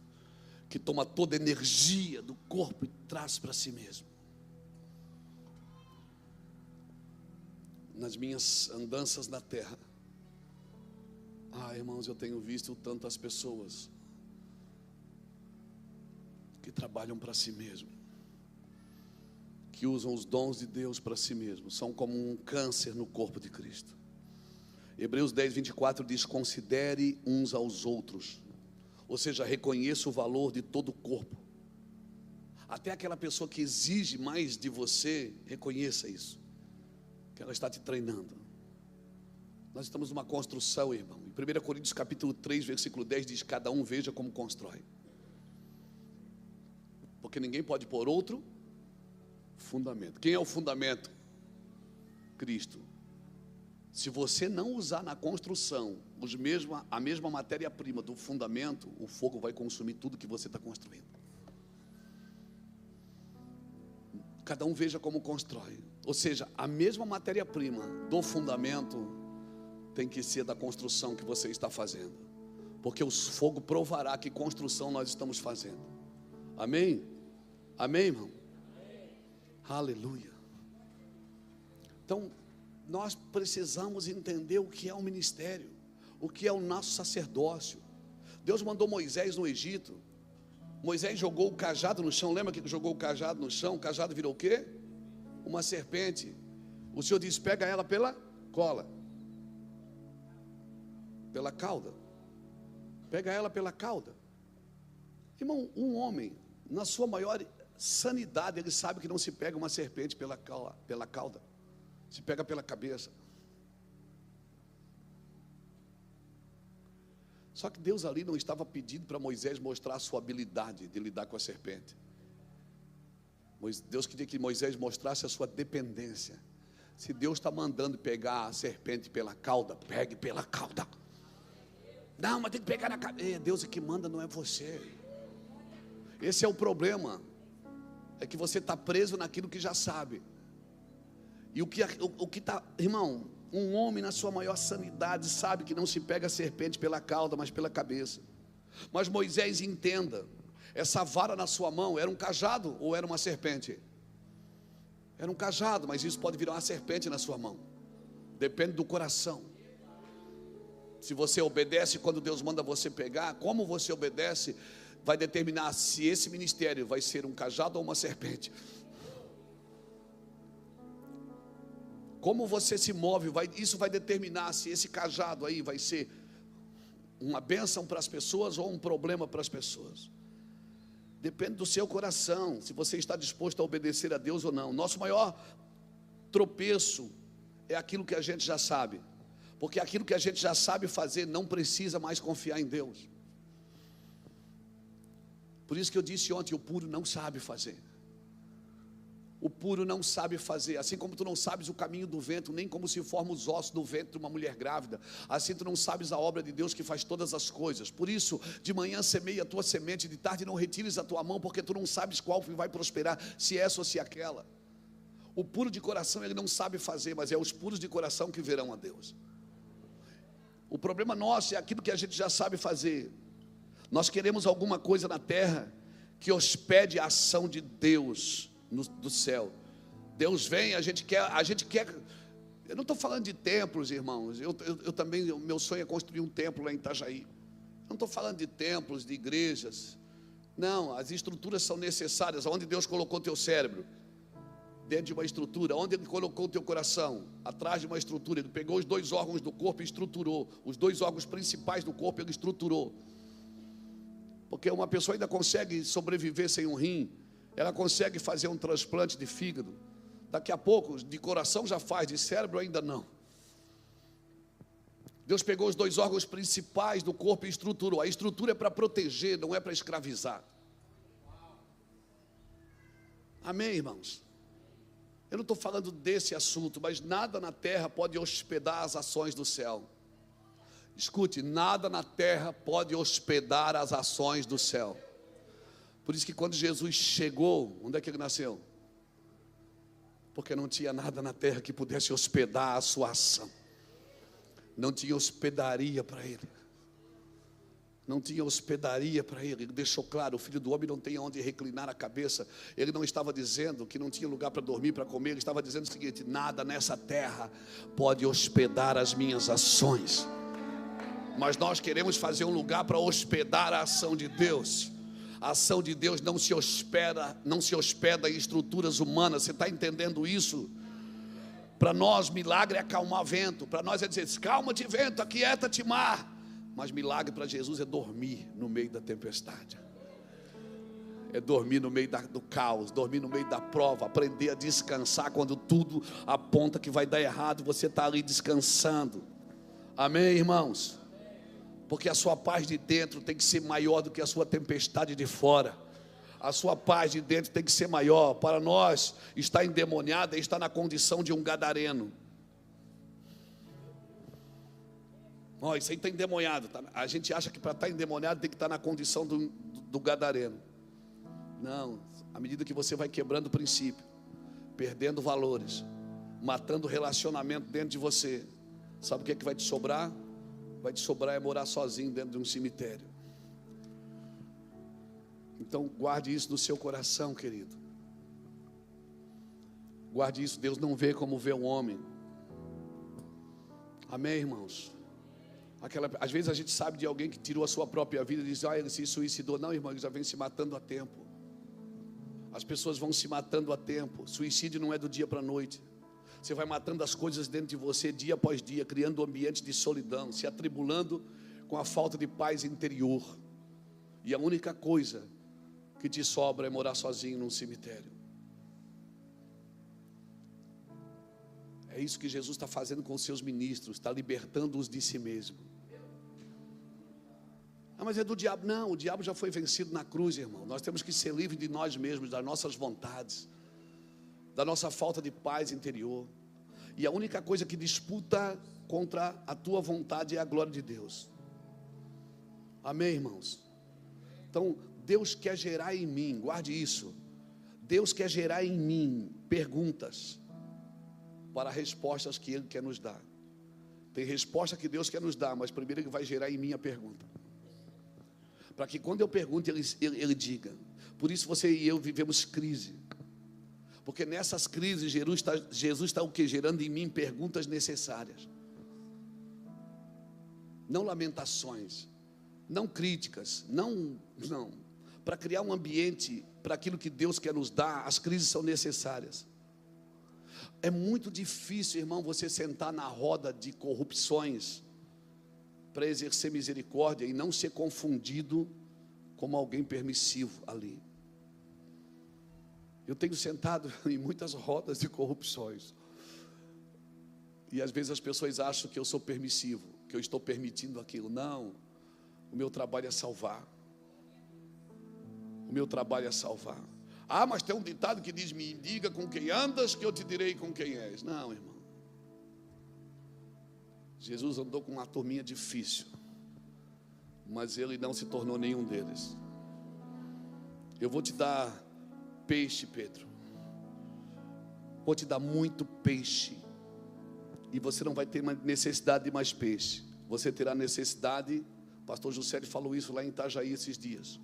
que toma toda a energia do corpo e traz para si mesmo. Nas minhas andanças na terra, irmãos, eu tenho visto tantas pessoas que trabalham para si mesmo, que usam os dons de Deus para si mesmo, são como um câncer no corpo de Cristo. Hebreus 10, 24 diz: considere uns aos outros, ou seja, reconheça o valor de todo o corpo. Até aquela pessoa que exige mais de você, reconheça isso, que ela está te treinando. Nós estamos numa construção, irmão. Em 1 Coríntios capítulo 3, versículo 10 diz: cada um veja como constrói, porque ninguém pode pôr outro fundamento. Quem é o fundamento? Cristo. Se você não usar na construção a mesma matéria-prima do fundamento, o fogo vai consumir tudo que você está construindo. Cada um veja como constrói. Ou seja, a mesma matéria-prima do fundamento tem que ser da construção que você está fazendo, porque o fogo provará que construção nós estamos fazendo. Amém? Amém, irmão? Amém. Aleluia. Então, nós precisamos entender o que é o ministério, o que é o nosso sacerdócio. Deus mandou Moisés no Egito. Moisés jogou o cajado no chão. Lembra que jogou o cajado no chão? O cajado virou o quê? Uma serpente. O Senhor disse: pega ela pela cola, pela cauda. Pega ela pela cauda. Irmão, um homem, na sua maior sanidade, ele sabe que não se pega uma serpente pela cauda, se pega pela cabeça. Só que Deus ali não estava pedindo para Moisés mostrar a sua habilidade de lidar com a serpente. Deus queria que Moisés mostrasse a sua dependência. Se Deus está mandando pegar a serpente pela cauda, pegue pela cauda. Não, mas tem que pegar na cabeça. Deus é que manda, não é você. Esse é o problema. É que você está preso naquilo que já sabe. E o que está, irmão, um homem na sua maior sanidade sabe que não se pega a serpente pela cauda, mas pela cabeça. Mas Moisés, entenda, essa vara na sua mão era um cajado ou era uma serpente? Era um cajado, mas isso pode virar uma serpente na sua mão. Depende do coração. Se você obedece quando Deus manda você pegar, como você obedece, vai determinar se esse ministério vai ser um cajado ou uma serpente. Como você se move, isso vai determinar se esse cajado aí vai ser uma bênção para as pessoas ou um problema para as pessoas. Depende do seu coração, se você está disposto a obedecer a Deus ou não. Nosso maior tropeço é aquilo que a gente já sabe, porque aquilo que a gente já sabe fazer não precisa mais confiar em Deus. Por isso que eu disse ontem, o puro não sabe fazer. O puro não sabe fazer, assim como tu não sabes o caminho do vento, nem como se formam os ossos do ventre de uma mulher grávida, assim tu não sabes a obra de Deus que faz todas as coisas. Por isso, de manhã semeia a tua semente, de tarde não retires a tua mão, porque tu não sabes qual vai prosperar, se essa ou se aquela. O puro de coração ele não sabe fazer, mas é os puros de coração que verão a Deus. O problema nosso é aquilo que a gente já sabe fazer. Nós queremos alguma coisa na terra que hospede a ação de Deus do céu. Deus vem, a gente quer. Eu não estou falando de templos, irmãos. Eu também, o meu sonho é construir um templo lá em Itajaí. Eu não estou falando de templos, de igrejas. Não, as estruturas são necessárias. Onde Deus colocou teu cérebro? Dentro de uma estrutura. Onde Ele colocou teu coração? Atrás de uma estrutura. Ele pegou os dois órgãos do corpo e estruturou. Os dois órgãos principais do corpo Ele estruturou. Porque uma pessoa ainda consegue sobreviver sem um rim. Ela consegue fazer um transplante de fígado. Daqui a pouco, de coração já faz, de cérebro ainda não. Deus pegou os dois órgãos principais do corpo e estruturou. A estrutura é para proteger, não é para escravizar. Amém, irmãos? Eu não estou falando desse assunto, mas nada na terra pode hospedar as ações do céu. Escute, nada na terra pode hospedar as ações do céu. Por isso que quando Jesus chegou, onde é que ele nasceu? Porque não tinha nada na terra que pudesse hospedar a sua ação. Não tinha hospedaria para ele. Não tinha hospedaria para ele. Ele deixou claro, o Filho do Homem não tem onde reclinar a cabeça. Ele não estava dizendo que não tinha lugar para dormir, para comer. Ele estava dizendo o seguinte: nada nessa terra pode hospedar as minhas ações. Mas nós queremos fazer um lugar para hospedar a ação de Deus. A ação de Deus não se hospeda em estruturas humanas. Você está entendendo isso? Para nós, milagre é acalmar vento. Para nós é dizer: calma-te vento, aquieta-te mar. Mas milagre para Jesus é dormir no meio da tempestade. É dormir no meio do caos, dormir no meio da prova, aprender a descansar quando tudo aponta que vai dar errado. Você está ali descansando. Amém, irmãos? Porque a sua paz de dentro tem que ser maior do que a sua tempestade de fora. A sua paz de dentro tem que ser maior. Para nós, estar endemoniado é estar na condição de um gadareno. Isso aí está endemoniado. A gente acha que para estar endemoniado tem que estar na condição do gadareno. Não, à medida que você vai quebrando o princípio, perdendo valores, matando o relacionamento dentro de você, sabe o que é que vai te sobrar? Vai te sobrar é morar sozinho dentro de um cemitério. Então guarde isso no seu coração, querido. Guarde isso. Deus não vê como vê o homem. Amém, irmãos? Às vezes a gente sabe de alguém que tirou a sua própria vida e diz: ele se suicidou. Não, irmão, ele já vem se matando há tempo. As pessoas vão se matando há tempo. Suicídio não é do dia para a noite. Você vai matando as coisas dentro de você dia após dia, criando um ambiente de solidão, se atribulando com a falta de paz interior. E a única coisa que te sobra é morar sozinho num cemitério. É isso que Jesus está fazendo com os seus ministros, está libertando-os de si mesmo. Mas é do diabo. Não, o diabo já foi vencido na cruz, irmão. Nós temos que ser livres de nós mesmos, das nossas vontades, da nossa falta de paz interior. E a única coisa que disputa contra a tua vontade é a glória de Deus. Amém, irmãos? Então, Deus quer gerar em mim, guarde isso. Deus quer gerar em mim perguntas para respostas que Ele quer nos dar. Tem resposta que Deus quer nos dar, mas primeiro Ele vai gerar em mim a pergunta. para que quando eu pergunte, ele diga. Por isso você e eu vivemos crise, porque nessas crises Jesus está o que? Gerando em mim perguntas necessárias, não lamentações, não críticas, não, para criar um ambiente para aquilo que Deus quer nos dar. As crises são necessárias. É muito difícil, irmão, você sentar na roda de corrupções para exercer misericórdia e não ser confundido como alguém permissivo ali. Eu tenho sentado em muitas rodas de corrupções, e às vezes as pessoas acham que eu sou permissivo, que eu estou permitindo aquilo. Não, o meu trabalho é salvar. O meu trabalho é salvar. Ah, mas tem um ditado que diz: me diga com quem andas, que eu te direi com quem és. Não, irmão. Jesus andou com uma turminha difícil, mas ele não se tornou nenhum deles. Eu vou te dar peixe, Pedro. Vou te dar muito peixe, e você não vai ter necessidade de mais peixe. Você terá necessidade, o pastor Juscelio falou isso lá em Itajaí esses dias.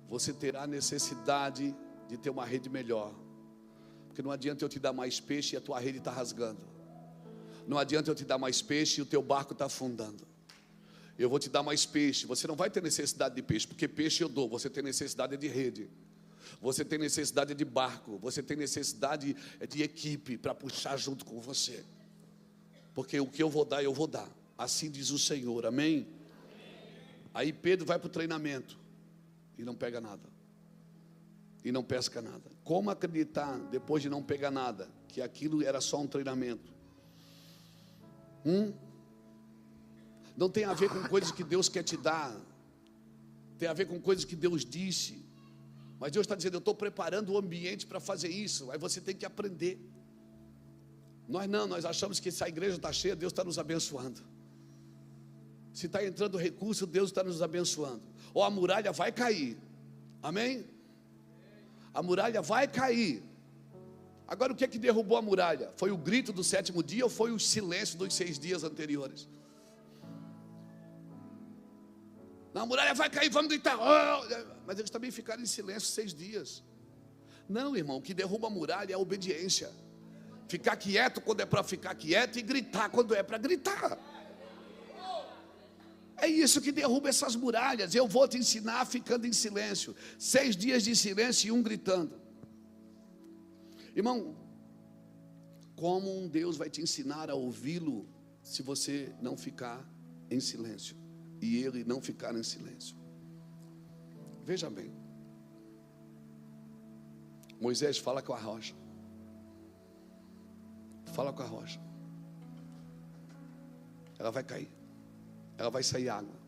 Você terá necessidade de ter uma rede melhor, porque não adianta eu te dar mais peixe e a tua rede está rasgando. Não adianta eu te dar mais peixe e o teu barco está afundando. Eu vou te dar mais peixe. Você não vai ter necessidade de peixe, porque peixe eu dou. Você tem necessidade de rede, você tem necessidade de barco, você tem necessidade de equipe para puxar junto com você, porque o que eu vou dar, eu vou dar. Assim diz o Senhor, amém? Aí Pedro vai para o treinamento e não pega nada, e não pesca nada. Como acreditar, depois de não pegar nada, que aquilo era só um treinamento? Não tem a ver com coisas que Deus quer te dar, tem a ver com coisas que Deus disse. Mas Deus está dizendo: eu estou preparando o ambiente para fazer isso. Aí você tem que aprender. Nós achamos que se a igreja está cheia, Deus está nos abençoando. Se está entrando recurso, Deus está nos abençoando. Ou a muralha vai cair, amém? A muralha vai cair. Agora, o que é que derrubou a muralha? Foi o grito do 7º dia ou foi o silêncio dos 6 dias anteriores? Não, a muralha vai cair, vamos gritar. Mas eles também ficaram em silêncio 6 dias. Não, irmão, o que derruba a muralha é a obediência. Ficar quieto quando é para ficar quieto e gritar quando é para gritar. É isso que derruba essas muralhas. Eu vou te ensinar ficando em silêncio. 6 dias de silêncio e um gritando. Irmão, como um Deus vai te ensinar a ouvi-lo se você não ficar em silêncio e ele não ficar em silêncio? Veja bem, Moisés fala com a rocha. Fala com a rocha. Ela vai cair, ela vai sair água.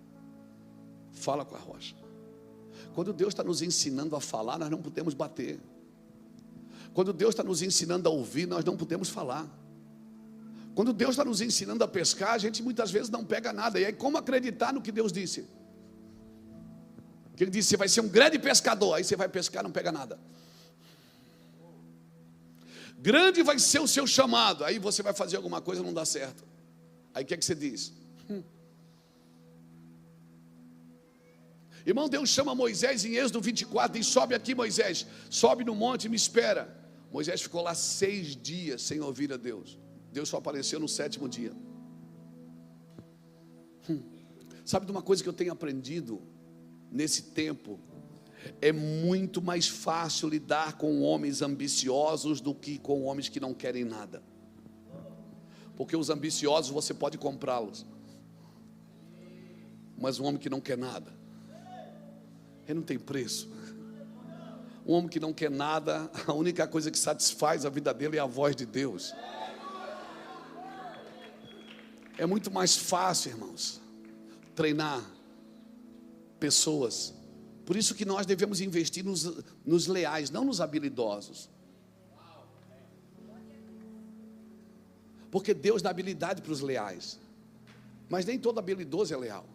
Fala com a rocha. Quando Deus está nos ensinando a falar, nós não podemos bater. Quando Deus está nos ensinando a ouvir, nós não podemos falar. Quando Deus está nos ensinando a pescar, a gente muitas vezes não pega nada. E aí, como acreditar no que Deus disse? Que Ele disse: você vai ser um grande pescador. Aí você vai pescar, não pega nada. Grande vai ser o seu chamado. Aí você vai fazer alguma coisa, não dá certo. Aí o que é que você diz? Irmão, Deus chama Moisés em Êxodo 24, diz: sobe aqui, Moisés, sobe no monte e me espera. Moisés ficou lá 6 dias sem ouvir a Deus. Deus só apareceu no 7º dia. Sabe de uma coisa que eu tenho aprendido nesse tempo? É muito mais fácil lidar com homens ambiciosos do que com homens que não querem nada. Porque os ambiciosos você pode comprá-los, mas um homem que não quer nada, ele não tem preço. Um homem que não quer nada, a única coisa que satisfaz a vida dele é a voz de Deus. É muito mais fácil, irmãos, treinar pessoas. Por isso que nós devemos investir nos leais, não nos habilidosos. Porque Deus dá habilidade para os leais, mas nem todo habilidoso é leal.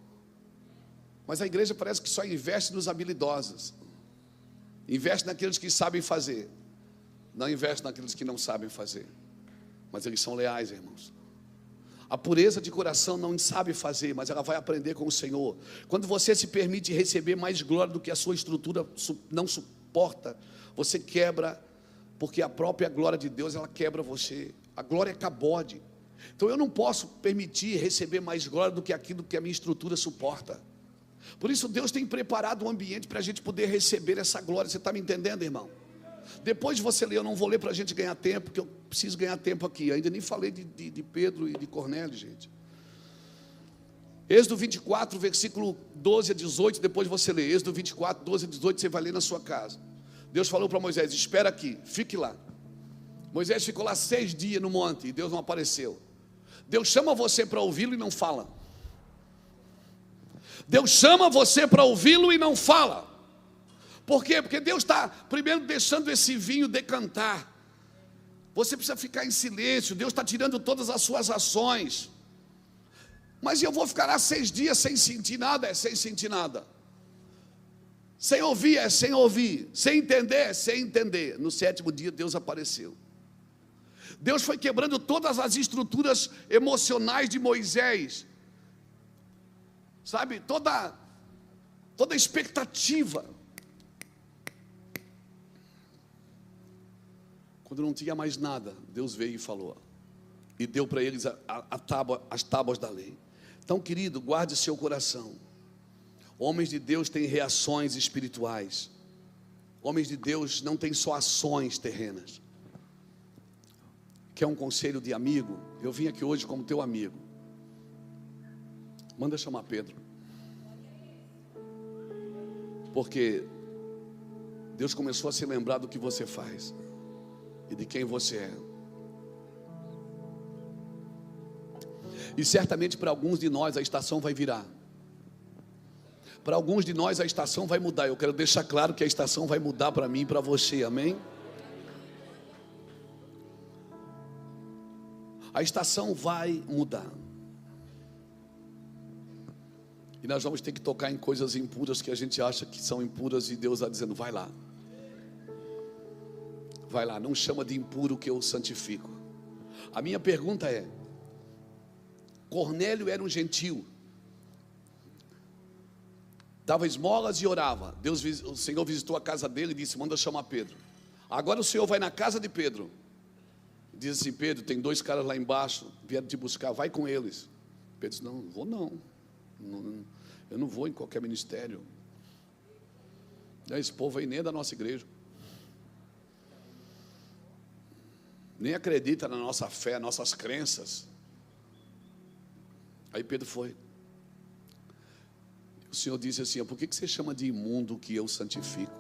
Mas a igreja parece que só investe nos habilidosos, investe naqueles que sabem fazer, não investe naqueles que não sabem fazer. Mas eles são leais, irmãos. A pureza de coração não sabe fazer, mas ela vai aprender com o Senhor. Quando você se permite receber mais glória do que a sua estrutura não suporta, você quebra, porque a própria glória de Deus, ela quebra você. A glória é cabode. Então eu não posso permitir receber mais glória do que aquilo que a minha estrutura suporta. Por isso Deus tem preparado um ambiente para a gente poder receber essa glória. Você está me entendendo, irmão? Depois de você ler, eu não vou ler para a gente ganhar tempo, porque eu preciso ganhar tempo aqui. Ainda nem falei de Pedro e de Cornélio, gente. Êxodo 24, versículo 12 a 18, depois você lê. Êxodo 24, 12 a 18, você vai ler na sua casa. Deus falou para Moisés: espera aqui, fique lá. Moisés ficou lá 6 dias no monte e Deus não apareceu. Deus chama você para ouvi-lo e não fala. Deus chama você para ouvi-lo e não fala. Por quê? Porque Deus está primeiro deixando esse vinho decantar. Você precisa ficar em silêncio. Deus está tirando todas as suas ações. Mas eu vou ficar lá 6 dias sem sentir nada? É sem sentir nada. Sem ouvir é sem ouvir. Sem entender é sem entender. No 7º dia Deus apareceu. Deus foi quebrando todas as estruturas emocionais de Moisés. Sabe, toda expectativa. Quando não tinha mais nada, Deus veio e falou. E deu para eles as tábuas da lei. Então, querido, guarde seu coração. Homens de Deus têm reações espirituais. Homens de Deus não têm só ações terrenas. Quer um conselho de amigo? Eu vim aqui hoje como teu amigo. Manda chamar Pedro. Porque Deus começou a se lembrar do que você faz e de quem você é. E certamente para alguns de nós a estação vai virar. Para alguns de nós a estação vai mudar. Eu quero deixar claro que a estação vai mudar para mim e para você, amém? A estação vai mudar. E nós vamos ter que tocar em coisas impuras que a gente acha que são impuras, e Deus está dizendo: vai lá. Vai lá, não chama de impuro que eu santifico. A minha pergunta é: Cornélio era um gentil, dava esmolas e orava. O Senhor visitou a casa dele e disse: manda chamar Pedro. Agora o Senhor vai na casa de Pedro. Diz assim: Pedro, tem 2 caras lá embaixo, vieram te buscar, vai com eles. Pedro disse: não vou não. Eu não vou em qualquer ministério. Esse povo aí nem é da nossa igreja, nem acredita na nossa fé, nossas crenças. Aí Pedro foi. O Senhor disse assim: por que você chama de imundo o que eu santifico?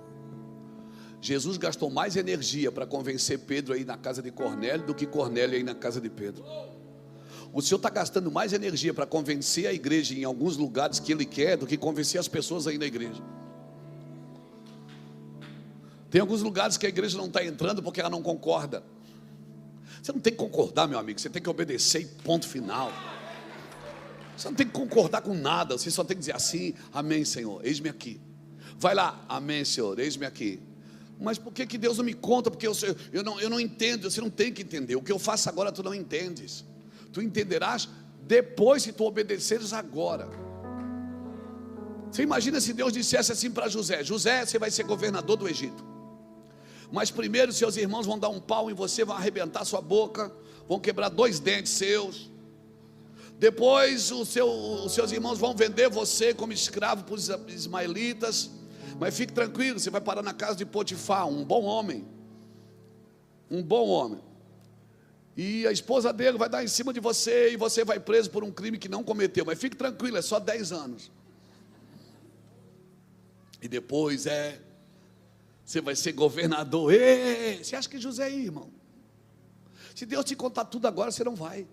Jesus gastou mais energia para convencer Pedro aí na casa de Cornélio do que Cornélio aí na casa de Pedro. O Senhor está gastando mais energia para convencer a igreja em alguns lugares que Ele quer do que convencer as pessoas aí na igreja. Tem alguns lugares que a igreja não está entrando porque ela não concorda. Você não tem que concordar, meu amigo, você tem que obedecer e ponto final. Você não tem que concordar com nada, você só tem que dizer assim: amém, Senhor, eis-me aqui. Vai lá, amém, Senhor, eis-me aqui. Mas por que Deus não me conta? Porque eu não entendo. Você não tem que entender. O que eu faço agora tu não entendes. Tu entenderás depois, se tu obedeceres agora. Você imagina se Deus dissesse assim para José: José, você vai ser governador do Egito, mas primeiro seus irmãos vão dar um pau em você, vão arrebentar sua boca, vão quebrar 2 dentes seus. Depois os seus irmãos vão vender você como escravo para os ismaelitas. Mas fique tranquilo, você vai parar na casa de Potifar, um bom homem. Um bom homem. E a esposa dele vai dar em cima de você, e você vai preso por um crime que não cometeu. Mas fique tranquilo, é só 10 anos. E depois você vai ser governador. Ei, você acha que José é irmão? Se Deus te contar tudo agora, você não vai.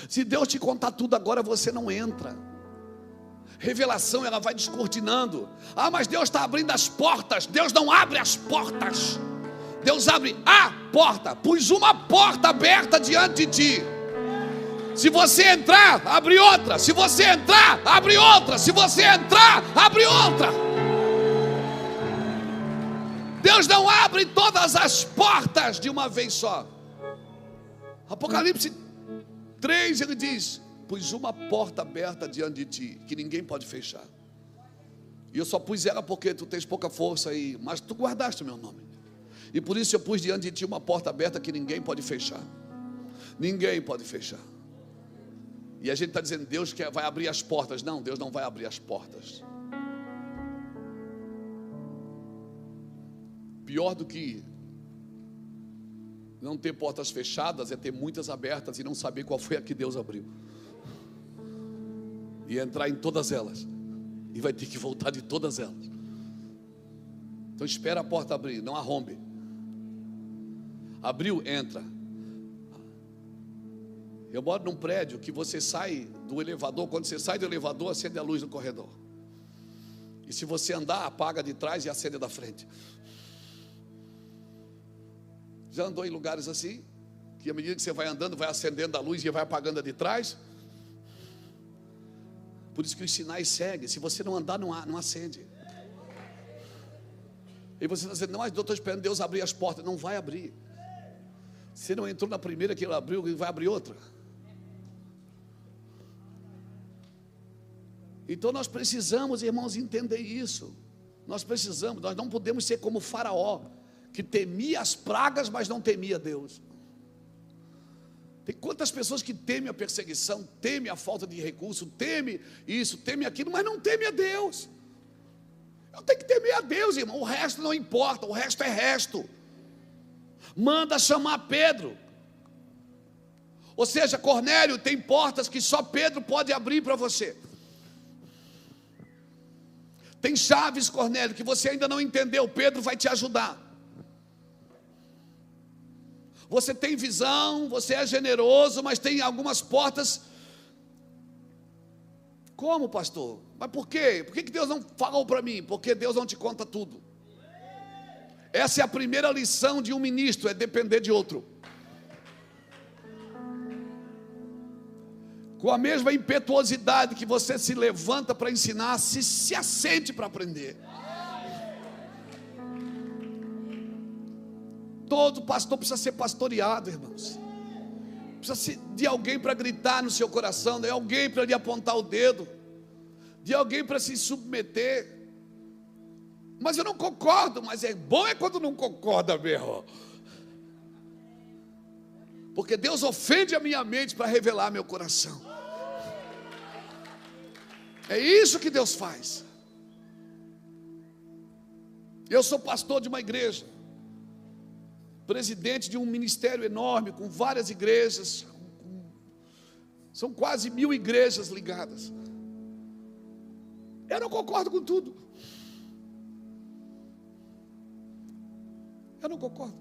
Se Deus te contar tudo agora, você não entra. Revelação, ela vai descortinando. Ah, mas Deus está abrindo as portas. Deus não abre as portas. Deus abre a porta. Pus uma porta aberta diante de ti. Se você entrar, abre outra. Se você entrar, abre outra. Se você entrar, abre outra. Deus não abre todas as portas de uma vez só. Apocalipse 3, ele diz: pus uma porta aberta diante de ti, que ninguém pode fechar. E eu só pus ela porque tu tens pouca força, mas tu guardaste o meu nome. E por isso eu pus diante de ti uma porta aberta que ninguém pode fechar. Ninguém pode fechar. E a gente está dizendo, Deus vai abrir as portas. Não, Deus não vai abrir as portas. Pior do que não ter portas fechadas é ter muitas abertas e não saber qual foi a que Deus abriu. E entrar em todas elas. E vai ter que voltar de todas elas. Então espera a porta abrir, não arrombe. Abriu, entra. Eu moro num prédio que você sai do elevador. Quando você sai do elevador, acende a luz no corredor. E se você andar, apaga de trás e acende da frente. Já andou em lugares assim? Que à medida que você vai andando, vai acendendo a luz e vai apagando a de trás? Por isso que os sinais seguem. Se você não andar, não acende. E você está dizendo, não, mas eu estou esperando Deus abrir as portas. Não vai abrir. Você não entrou na primeira que ele abriu, ele vai abrir outra. Então nós precisamos, irmãos, entender isso. Nós não podemos ser como Faraó, que temia as pragas, mas não temia Deus. Tem quantas pessoas que temem a perseguição, temem a falta de recurso, temem isso, temem aquilo, mas não temem a Deus. Eu tenho que temer a Deus, irmão. O resto não importa, o resto é resto. Manda chamar Pedro. Ou seja, Cornélio, tem portas que só Pedro pode abrir para você. Tem chaves, Cornélio, que você ainda não entendeu. Pedro vai te ajudar. Você tem visão, você é generoso, mas tem algumas portas. Como, pastor? Mas por quê? Por que Deus não falou para mim? Porque Deus não te conta tudo. Essa é a primeira lição de um ministro, é depender de outro. Com a mesma impetuosidade que você se levanta para ensinar, se assente para aprender. Todo pastor precisa ser pastoreado, irmãos. Precisa de alguém para gritar no seu coração, de alguém para lhe apontar o dedo, de alguém para se submeter. Mas eu não concordo, mas é bom quando não concorda mesmo. Porque Deus ofende a minha mente para revelar meu coração. É isso que Deus faz. Eu sou pastor de uma igreja, presidente de um ministério enorme, com várias igrejas, são quase 1000 igrejas ligadas. Eu não concordo com tudo. Eu não concordo.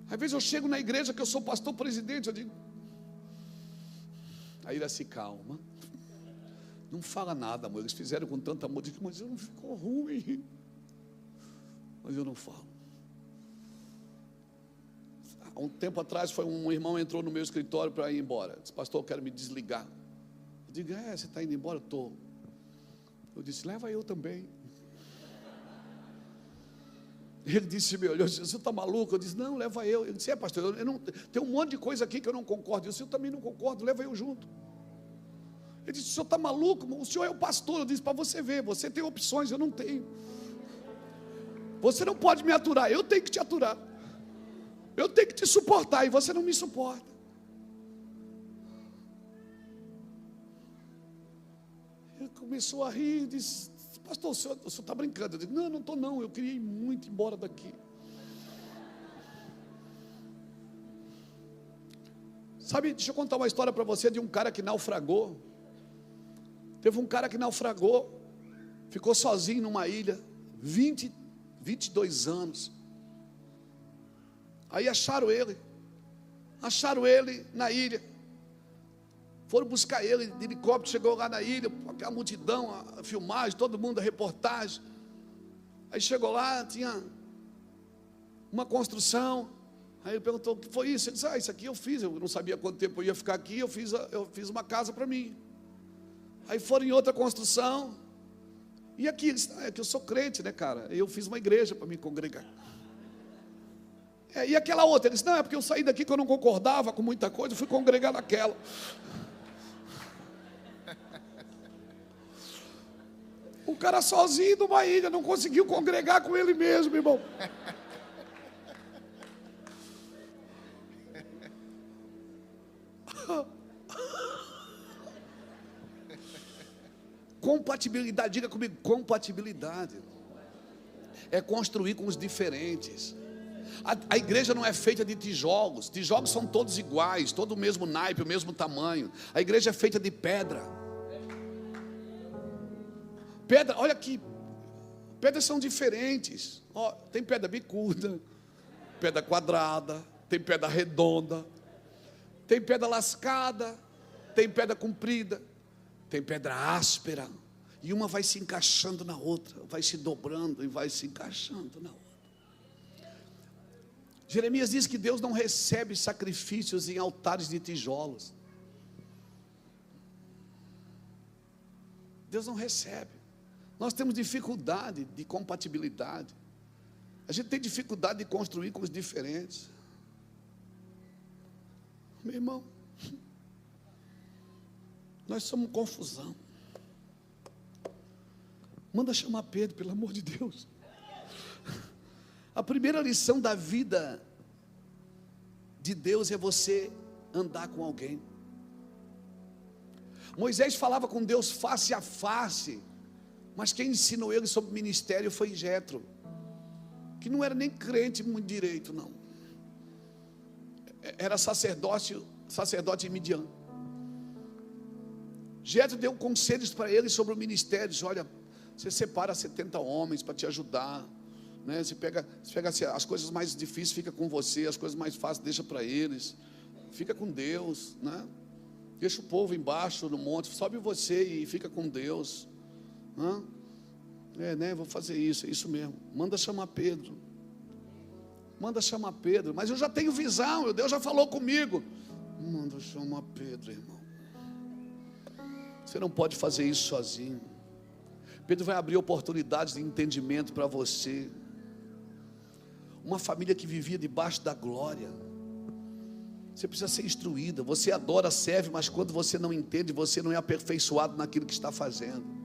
Às vezes eu chego na igreja que eu sou pastor presidente, eu digo, aí ele se calma, não fala nada, amor, eles fizeram com tanto amor, eu digo, mas não ficou ruim, mas eu não falo. Há um tempo atrás, um irmão entrou no meu escritório para ir embora, disse, pastor, eu quero me desligar. Eu digo, você está indo embora? Eu estou. Eu disse, leva eu também. Ele disse, me olhou, disse, você está maluco? Eu disse, não, leva eu. Eu disse, pastor, eu não, tem um monte de coisa aqui que eu não concordo. Eu disse, eu também não concordo, leva eu junto. Ele disse, o senhor está maluco? O senhor é o pastor. Eu disse, para você ver, você tem opções, eu não tenho. Você não pode me aturar, eu tenho que te aturar. Eu tenho que te suportar e você não me suporta. Ele começou a rir e disse, pastor, o senhor está brincando? Eu disse, não estou não, eu queria ir muito embora daqui. Sabe, deixa eu contar uma história para você de um cara que naufragou. Teve um cara que naufragou, ficou sozinho numa ilha, 22 anos. Aí acharam ele na ilha. Foram buscar ele de helicóptero, chegou lá na ilha, aquela multidão, a filmagem, todo mundo, a reportagem. Aí chegou lá, tinha uma construção. Aí ele perguntou, o que foi isso? Ele disse, isso aqui eu fiz, eu não sabia quanto tempo eu ia ficar aqui, eu fiz uma casa para mim. Aí foram em outra construção. E aqui, ele disse, é que eu sou crente, né, cara? Eu fiz uma igreja para me congregar. E aquela outra, ele disse, não, é porque eu saí daqui que eu não concordava com muita coisa, eu fui congregar naquela. O cara sozinho numa ilha, não conseguiu congregar com ele mesmo, irmão. Compatibilidade, diga comigo, compatibilidade. É construir com os diferentes. A igreja não é feita de tijolos. Tijolos são todos iguais, todo o mesmo naipe, o mesmo tamanho. A igreja é feita de pedra. Pedra, olha aqui, pedras são diferentes. Ó, tem pedra bicuda, pedra quadrada, tem pedra redonda, tem pedra lascada, tem pedra comprida, tem pedra áspera. E uma vai se encaixando na outra, vai se dobrando e vai se encaixando na outra. Jeremias diz que Deus não recebe sacrifícios em altares de tijolos. Deus não recebe. Nós temos dificuldade de compatibilidade. A gente tem dificuldade de construir com os diferentes. Meu irmão, nós somos confusão. Manda chamar Pedro, pelo amor de Deus. A primeira lição da vida de Deus é você andar com alguém. Moisés falava com Deus face a face, mas quem ensinou ele sobre o ministério foi Jetro, que não era nem crente muito direito, não. Era sacerdote em Midian. Jetro deu conselhos para ele sobre o ministério. Disse, olha, você separa 70 homens para te ajudar, né? Você pega as coisas mais difíceis, fica com você, as coisas mais fáceis deixa para eles, fica com Deus, né? Deixa o povo embaixo no monte, sobe você e fica com Deus. Vou fazer isso, é isso mesmo. Manda chamar Pedro. Mas eu já tenho visão, Deus já falou comigo. Manda chamar Pedro, irmão. Você não pode fazer isso sozinho. Pedro vai abrir oportunidades de entendimento para você. Uma família que vivia debaixo da glória. Você precisa ser instruída. Você adora, serve, mas quando você não entende, você não é aperfeiçoado naquilo que está fazendo.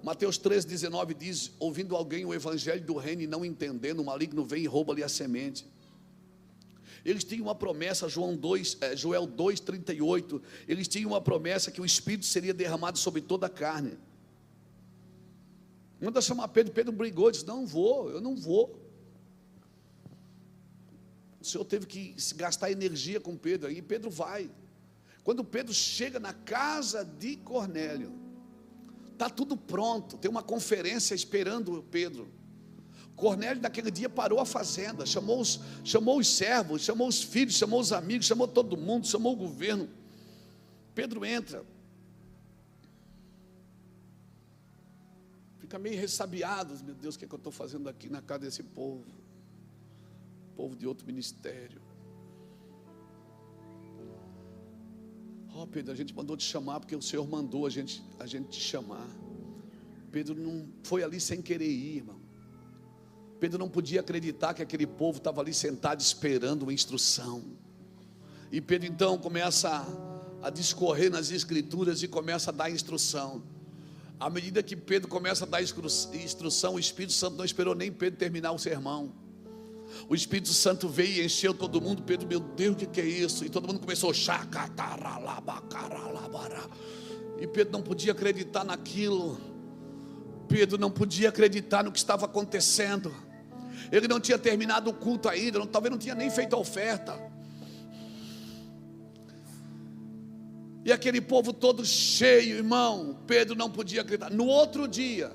Mateus 13,19 diz, ouvindo alguém o evangelho do reino e não entendendo, o maligno vem e rouba-lhe a semente. Eles tinham uma promessa, Joel 2,38, eles tinham uma promessa que o Espírito seria derramado sobre toda a carne. Manda chamar Pedro. Pedro brigou, disse, eu não vou. O Senhor teve que gastar energia com Pedro, aí Pedro vai. Quando Pedro chega na casa de Cornélio, está tudo pronto, tem uma conferência esperando Pedro. Cornélio naquele dia parou a fazenda, chamou os servos, chamou os filhos, chamou os amigos, chamou todo mundo, chamou o governo. Pedro entra, fica meio ressabiado, meu Deus, o que eu estou fazendo aqui na casa desse povo de outro ministério. Pedro, a gente mandou te chamar porque o Senhor mandou a gente te chamar. Pedro não foi ali sem querer ir, irmão. Pedro não podia acreditar que aquele povo estava ali sentado esperando uma instrução. E Pedro então começa a discorrer nas escrituras e começa a dar instrução. À medida que Pedro começa a dar instrução, o Espírito Santo não esperou nem Pedro terminar o sermão. O Espírito Santo veio e encheu todo mundo. Pedro, meu Deus, o que é isso? E todo mundo começou e Pedro não podia acreditar naquilo. Pedro não podia acreditar no que estava acontecendo. Ele não tinha terminado o culto ainda, talvez não tinha nem feito a oferta. E aquele povo todo cheio, irmão, Pedro não podia acreditar. No outro dia,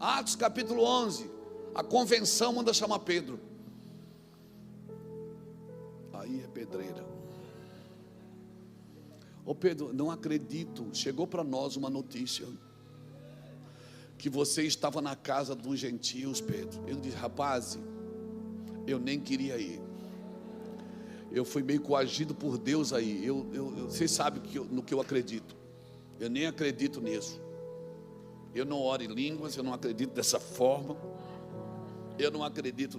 Atos capítulo 11, a convenção manda chamar Pedro. Aí é pedreira. Pedro, não acredito, chegou para nós uma notícia que você estava na casa dos gentios, Pedro. Ele disse, rapaz, eu nem queria ir. Eu fui meio coagido por Deus aí. Vocês sabem no que eu acredito. Eu nem acredito nisso. Eu não oro em línguas, eu não acredito dessa forma. Eu não acredito.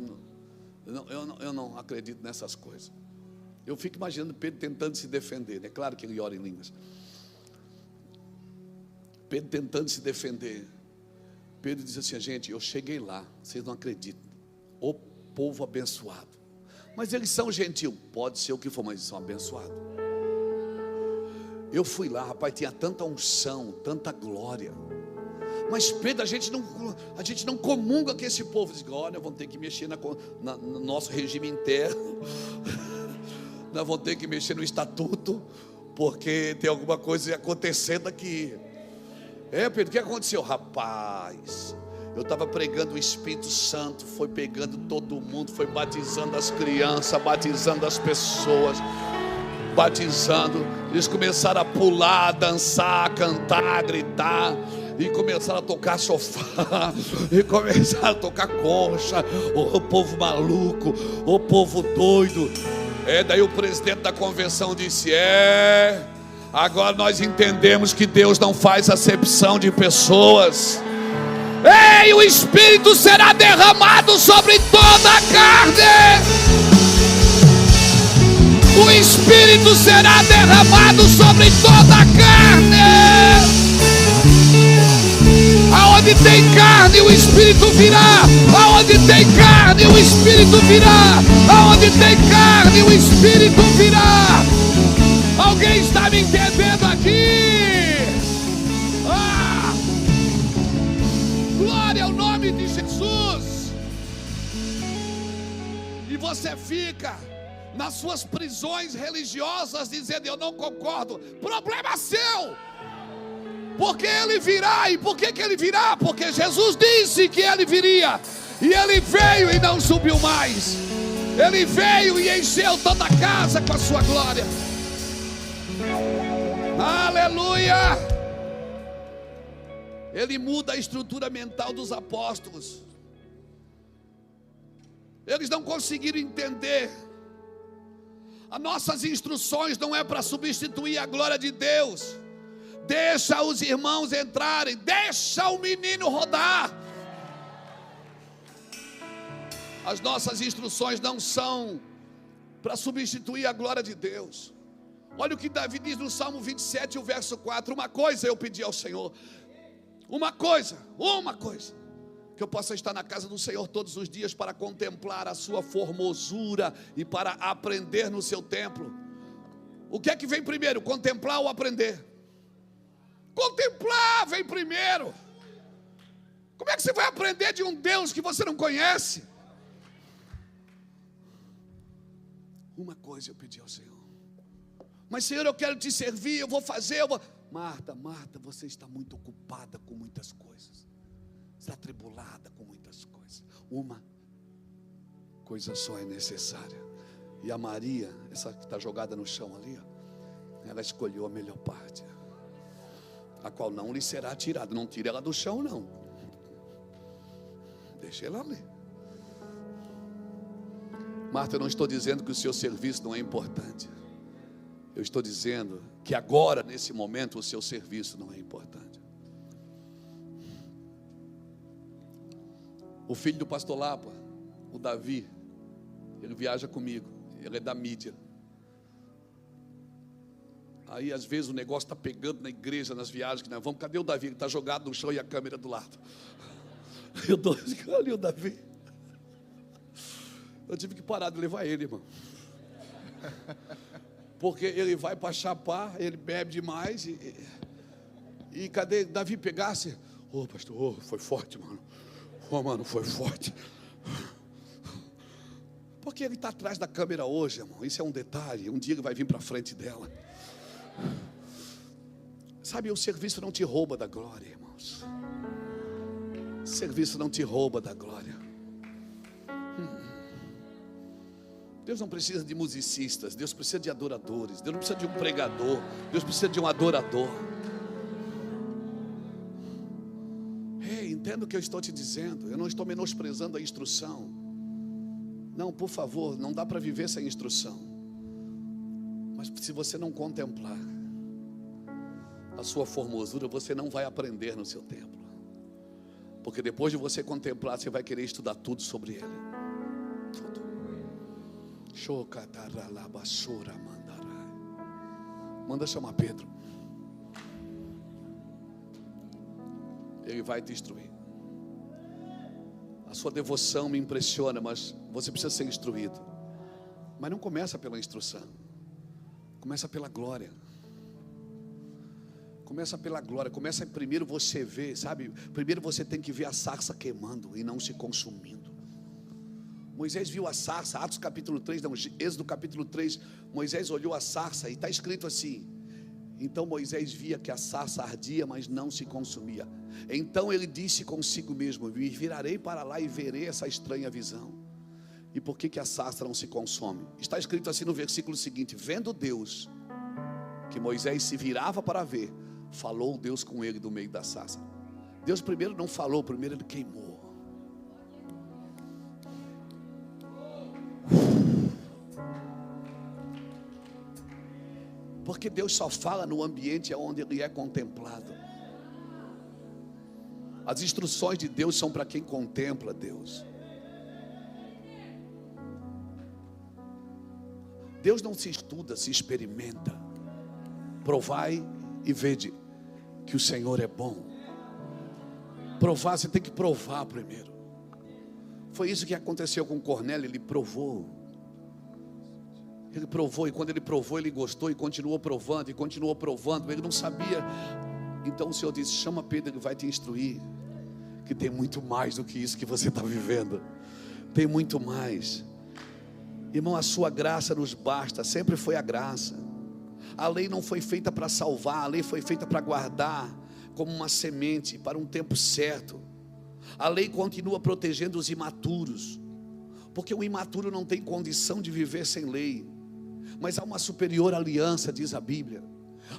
Eu não acredito nessas coisas. Eu fico imaginando Pedro tentando se defender. É claro que ele ora em línguas. Pedro tentando se defender. Pedro diz assim: gente, eu cheguei lá, vocês não acreditam. O povo abençoado. Mas eles são gentil. Pode ser o que for, mas eles são abençoados. Eu fui lá, rapaz, tinha tanta unção, tanta glória. Mas Pedro, a gente não comunga com esse povo. Diz: olha, vamos ter que mexer no nosso regime interno. Nós vamos ter que mexer no estatuto, porque tem alguma coisa acontecendo aqui. Pedro, o que aconteceu? Rapaz, eu estava pregando, o Espírito Santo foi pegando todo mundo, foi batizando as crianças, batizando as pessoas, batizando. Eles começaram a pular, a dançar, a cantar, a gritar, e começaram a tocar sofá, e começaram a tocar concha. O povo maluco, o povo doido. Daí o presidente da convenção disse: agora nós entendemos que Deus não faz acepção de pessoas. Ei, o Espírito será derramado sobre toda a carne. O Espírito será derramado sobre toda a carne. Aonde tem carne, o Espírito virá. Aonde tem carne, o Espírito virá. Aonde tem carne, o Espírito virá. Alguém está me entendendo aqui? Glória ao nome de Jesus. E você fica nas suas prisões religiosas dizendo: eu não concordo. Problema seu. Porque ele virá. E por que ele virá? Porque Jesus disse que ele viria. E ele veio e não subiu mais. Ele veio e encheu toda a casa com a sua glória. Aleluia. Ele muda a estrutura mental dos apóstolos. Eles não conseguiram entender. As nossas instruções não é para substituir a glória de Deus. Deixa os irmãos entrarem, deixa o menino rodar. As nossas instruções não são para substituir a glória de Deus. Olha o que Davi diz no Salmo 27, o verso 4: uma coisa eu pedi ao Senhor, uma coisa, que eu possa estar na casa do Senhor todos os dias, para contemplar a sua formosura e para aprender no seu templo. O que é que vem primeiro, contemplar ou aprender? Contemplar vem primeiro. Como é que você vai aprender de um Deus que você não conhece? Uma coisa eu pedi ao Senhor. Mas Senhor, eu quero te servir, eu vou fazer, Marta, você está muito ocupada com muitas coisas. Está atribulada com muitas coisas. Uma coisa só é necessária. E a Maria, essa que está jogada no chão ali, ela escolheu a melhor parte, a qual não lhe será tirada. Não tire ela do chão, não. Deixe ela ali. Marta, eu não estou dizendo que o seu serviço não é importante. Eu estou dizendo que agora, nesse momento, o seu serviço não é importante. O filho do pastor Lapa, o Davi, ele viaja comigo. Ele é da mídia. Aí às vezes o negócio está pegando na igreja, nas viagens que nós vamos. Cadê o Davi? Ele está jogado no chão e a câmera do lado. Eu estou dizendo: olha o Davi. Eu tive que parar de levar ele, irmão. Porque ele vai para chapar, ele bebe demais. E cadê Davi? Pegasse. Pastor, foi forte, mano. Mano, foi forte. Porque ele está atrás da câmera hoje, irmão. Isso é um detalhe. Um dia ele vai vir para frente dela. Sabe, o serviço não te rouba da glória, irmãos. O serviço não te rouba da glória. Deus não precisa de musicistas. Deus precisa de adoradores. Deus não precisa de um pregador. Deus precisa de um adorador. Ei, entenda o que eu estou te dizendo. Eu não estou menosprezando a instrução. Não, por favor, não dá para viver sem instrução. Mas se você não contemplar a sua formosura, você não vai aprender no seu templo. Porque depois de você contemplar, você vai querer estudar tudo sobre ele. Tudo. Manda chamar Pedro. Ele vai te instruir. A sua devoção me impressiona, mas você precisa ser instruído. Mas não começa pela instrução, começa pela glória. Começa pela glória. Começa primeiro você ver, sabe? Primeiro você tem que ver a sarça queimando e não se consumindo. Moisés viu a sarça, Atos capítulo 3, não, Êxodo capítulo 3, Moisés olhou a sarça e está escrito assim: então Moisés via que a sarça ardia, mas não se consumia. Então ele disse consigo mesmo: me virarei para lá e verei essa estranha visão. E por que a sarça não se consome? Está escrito assim no versículo seguinte: vendo Deus que Moisés se virava para ver, falou Deus com ele do meio da sarça. Deus primeiro não falou, primeiro ele queimou. Porque Deus só fala no ambiente onde ele é contemplado. As instruções de Deus são para quem contempla Deus. Deus não se estuda, se experimenta. Provai e vede que o Senhor é bom. Provar, você tem que provar primeiro. Foi isso que aconteceu com Cornélio. Ele provou. Ele provou, e quando ele provou, ele gostou, e continuou provando, e continuou provando. Ele não sabia. Então o Senhor disse: chama Pedro, ele vai te instruir, que tem muito mais do que isso que você está vivendo. Tem muito mais. Irmão, a sua graça nos basta. Sempre foi a graça. A lei não foi feita para salvar, a lei foi feita para guardar como uma semente para um tempo certo. A lei continua protegendo os imaturos, porque o imaturo não tem condição de viver sem lei. Mas há uma superior aliança, diz a Bíblia.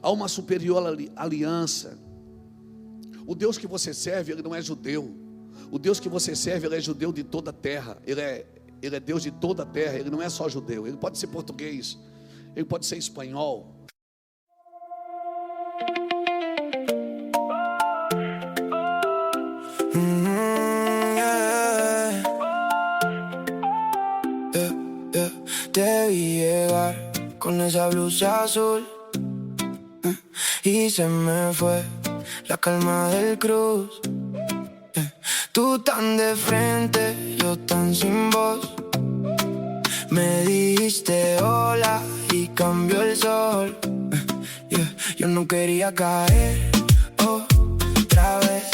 Há uma superior aliança. O Deus que você serve, ele não é judeu. O Deus que você serve, ele é judeu de toda a terra. Ele é Deus de toda a terra. Ele não é só judeu. Ele pode ser português, ele pode ser espanhol. Te vi llegar con esa blusa azul y se me fue la calma del cruz. Tú tan de frente, yo tan sin voz. Me dijiste hola y cambió el sol. Yo no quería caer otra vez,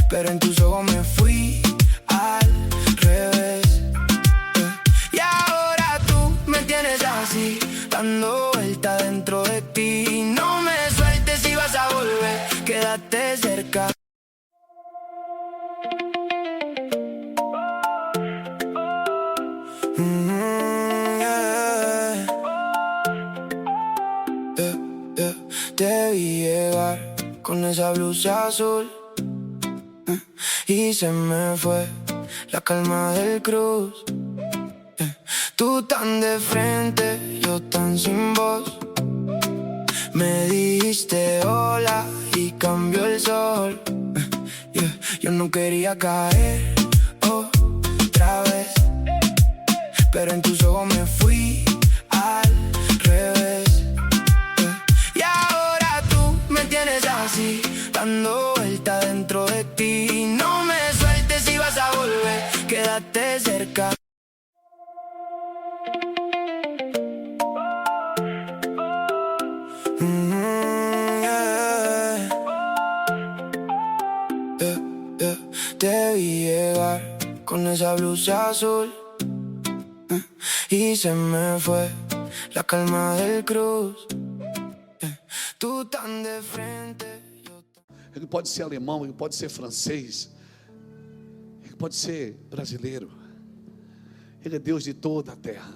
pero en tus ojos me fui al revés. Y ahora tú me tienes así, dando vuelta dentro de ti. No me sueltes si vas a volver, quédate cerca. Te vi llegar con esa blusa azul y se me fue la calma del cruz. Tú tan de frente, yo tan sin voz. Me dijiste hola y cambió el sol. Yo no quería caer otra vez, pero en tus ojos me fui al revés. Y ahora tú me tienes así, dando vuelta dentro de ti. No me sueltes si vas a volver, quédate cerca. Te vi llegar con esa blusa azul y se me fue la calma del cruz. Tú tan de frente. Ele pode ser alemão, ele pode ser francês, ele pode ser brasileiro. Ele é Deus de toda a terra.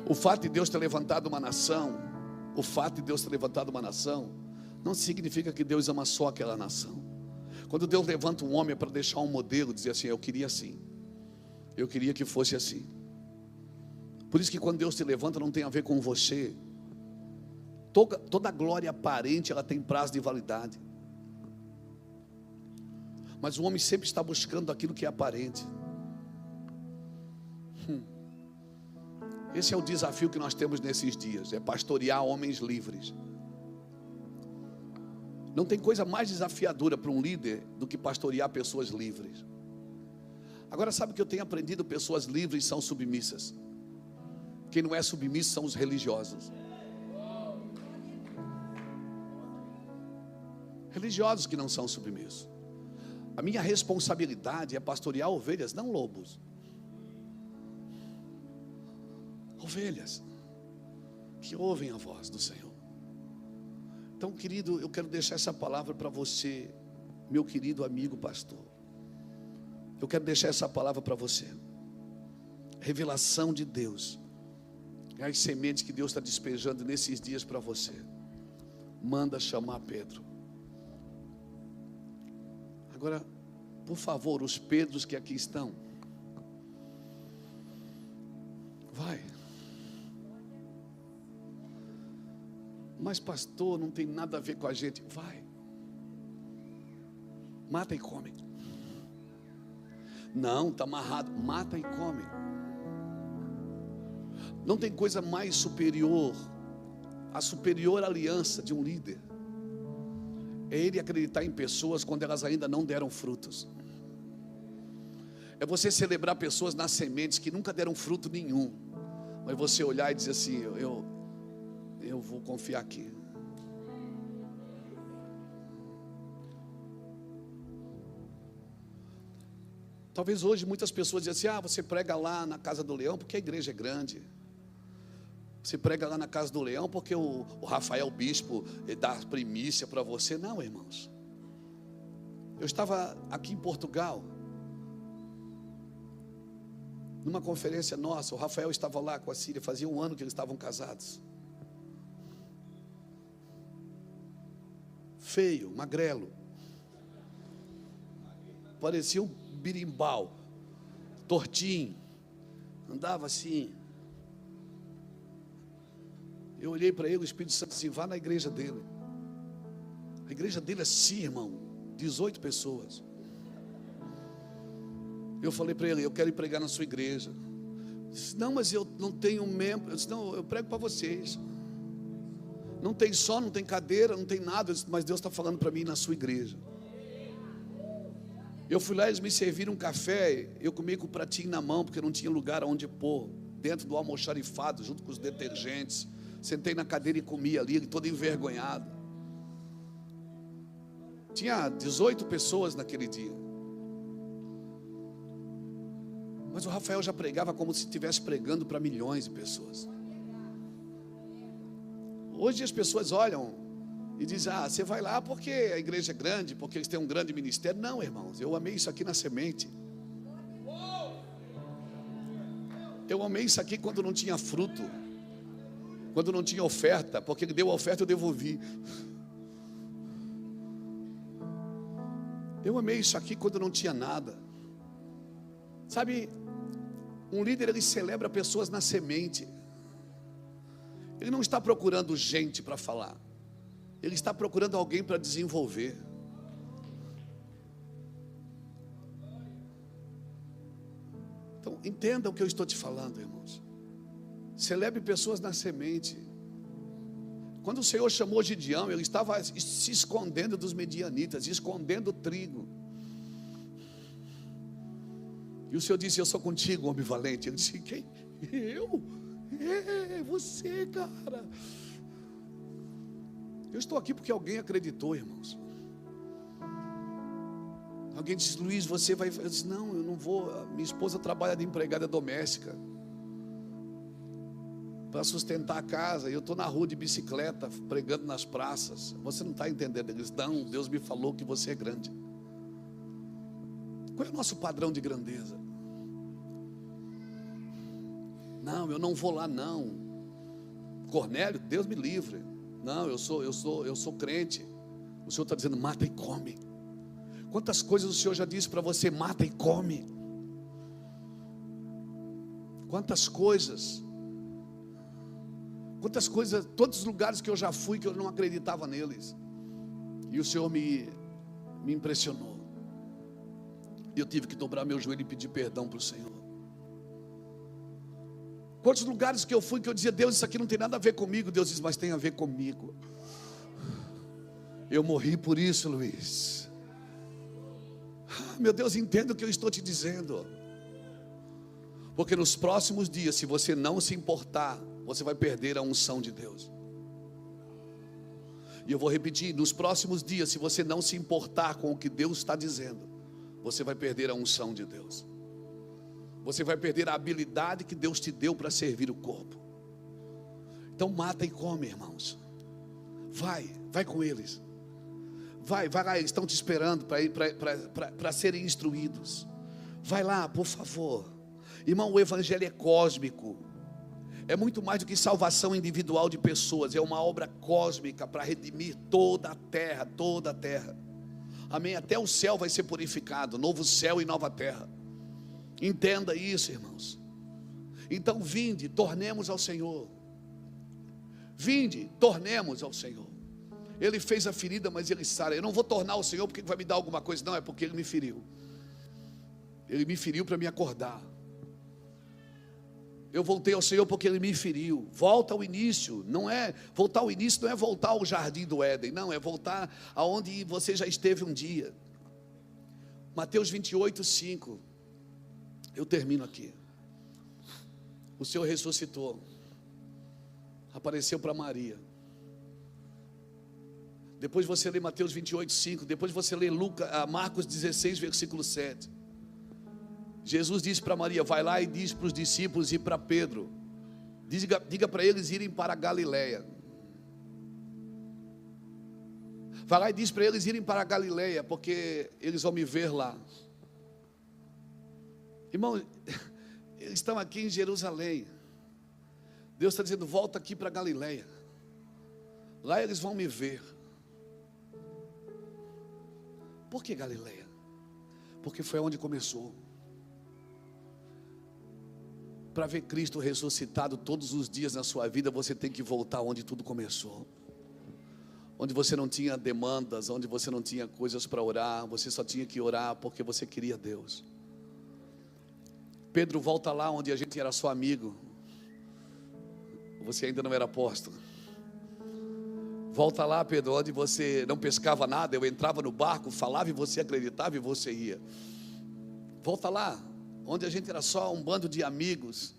O fato de Deus ter levantado uma nação, não significa que Deus ama só aquela nação. Quando Deus levanta um homem para deixar um modelo, dizer assim: eu queria assim, eu queria que fosse assim. Por isso que quando Deus te levanta, não tem a ver com você. Toda glória aparente, ela tem prazo de validade. Mas o homem sempre está buscando aquilo que é aparente. Esse é o desafio que nós temos nesses dias, é pastorear homens livres. Não tem coisa mais desafiadora para um líder do que pastorear pessoas livres. Agora, sabe o que eu tenho aprendido? Pessoas livres são submissas. Quem não é submisso são os religiosos. Religiosos que não são submissos. A minha responsabilidade é pastorear ovelhas, não lobos. Ovelhas que ouvem a voz do Senhor. Então, querido, eu quero deixar essa palavra para você, meu querido amigo pastor. Eu quero deixar essa palavra para você. Revelação de Deus. É as sementes que Deus está despejando nesses dias para você. Manda chamar Pedro. Agora, por favor, os Pedros que aqui estão, vai. Mas pastor, não tem nada a ver com a gente. Vai. Mata e come. Não, está amarrado. Mata e come. Não tem coisa mais superior. A superior aliança de um líder é ele acreditar em pessoas quando elas ainda não deram frutos. É você celebrar pessoas nas sementes que nunca deram fruto nenhum, mas você olhar e dizer assim: eu vou confiar aqui. Talvez hoje muitas pessoas dizem assim: você prega lá na Casa do Leão porque a igreja é grande. Você prega lá na Casa do Leão porque o Rafael Bispo dá primícia para você. Não, irmãos. Eu estava aqui em Portugal, numa conferência nossa. O Rafael estava lá com a Síria, fazia 1 ano que eles estavam casados. Feio, magrelo, parecia um birimbau, tortinho, andava assim. Eu olhei para ele, o Espírito Santo disse: vá na igreja dele. A igreja dele é assim, irmão, 18 pessoas. Eu falei para ele: eu quero ir pregar na sua igreja. Ele disse: não, mas eu não tenho membro. Eu disse: não, eu prego para vocês. Não tem só, não tem cadeira, não tem nada. Eu disse: mas Deus está falando para mim ir na sua igreja. Eu fui lá, eles me serviram um café. Eu comi com o pratinho na mão, porque não tinha lugar onde pôr, dentro do almoxarifado, junto com os detergentes. Sentei na cadeira e comi ali, todo envergonhado. Tinha 18 pessoas naquele dia. Mas o Rafael já pregava como se estivesse pregando para milhões de pessoas. Hoje as pessoas olham e dizem: você vai lá porque a igreja é grande, porque eles têm um grande ministério. Não, irmãos, eu amei isso aqui na semente. Eu amei isso aqui quando não tinha fruto, quando não tinha oferta, porque ele deu a oferta, eu devolvi. Eu amei isso aqui quando não tinha nada. Sabe, um líder, ele celebra pessoas na semente. Ele não está procurando gente para falar, ele está procurando alguém para desenvolver. Então, entenda o que eu estou te falando, irmãos. Celebre pessoas na semente. Quando o Senhor chamou Gideão, ele estava se escondendo dos medianitas, escondendo o trigo. E o Senhor disse: eu sou contigo, homem valente. Ele disse: quem? Eu? É você, cara. Eu estou aqui porque alguém acreditou, irmãos. Alguém disse: Luiz, você vai... Eu disse: não, eu não vou. Minha esposa trabalha de empregada doméstica para sustentar a casa. Eu estou na rua de bicicleta, pregando nas praças. Você não está entendendo. Eles: não, Deus me falou que você é grande. Qual é o nosso padrão de grandeza? Não, eu não vou lá não. Cornélio, Deus me livre. Não, eu sou crente. O Senhor está dizendo: mata e come. Quantas coisas o Senhor já disse para você: mata e come. Quantas coisas, todos os lugares que eu já fui, que eu não acreditava neles, e o Senhor me impressionou. Eu tive que dobrar meu joelho e pedir perdão para o Senhor. Quantos lugares que eu fui que eu dizia: Deus, isso aqui não tem nada a ver comigo. Deus diz: mas tem a ver comigo. Eu morri por isso, Luiz. Meu Deus, entenda o que eu estou te dizendo. Porque nos próximos dias, se você não se importar, você vai perder a unção de Deus. E eu vou repetir: nos próximos dias, se você não se importar com o que Deus está dizendo, você vai perder a unção de Deus. Você vai perder a habilidade que Deus te deu para servir o corpo. Então mata e come, irmãos. Vai com eles. Vai lá, eles estão te esperando para serem instruídos. Vai lá, por favor. Irmão, o evangelho é cósmico. É muito mais do que salvação individual de pessoas. É uma obra cósmica para redimir toda a terra, toda a terra. Amém? Até o céu vai ser purificado, novo céu e nova terra. Entenda isso, irmãos. Então vinde, tornemos ao Senhor. Vinde, tornemos ao Senhor. Ele fez a ferida, mas Ele sara. Eu não vou tornar ao Senhor porque Ele vai me dar alguma coisa. Não, é porque Ele me feriu. Ele me feriu para me acordar. Eu voltei ao Senhor porque Ele me feriu. Volta ao início. Não é voltar ao início, não é voltar ao jardim do Éden. Não, é voltar aonde você já esteve um dia. Mateus 28, 5. Eu termino aqui. O Senhor ressuscitou. Apareceu para Maria. Depois você lê Mateus 28, 5. Depois você lê Marcos 16, versículo 7. Jesus disse para Maria: vai lá e diz para os discípulos e para Pedro, diga para eles irem para a Galileia. Vai lá e diz para eles irem para a Galileia, porque eles vão me ver lá. Irmão, eles estão aqui em Jerusalém. Deus está dizendo: volta aqui para a Galileia. Lá eles vão me ver. Por que Galileia? Porque foi onde começou. Para ver Cristo ressuscitado todos os dias na sua vida, você tem que voltar onde tudo começou. Onde você não tinha demandas, onde você não tinha coisas para orar, você só tinha que orar porque você queria Deus. Pedro, volta lá onde a gente era só amigo. Você ainda não era apóstolo. Volta lá, Pedro, onde você não pescava nada. Eu entrava no barco, falava e você acreditava e você ia. Volta lá, onde a gente era só um bando de amigos.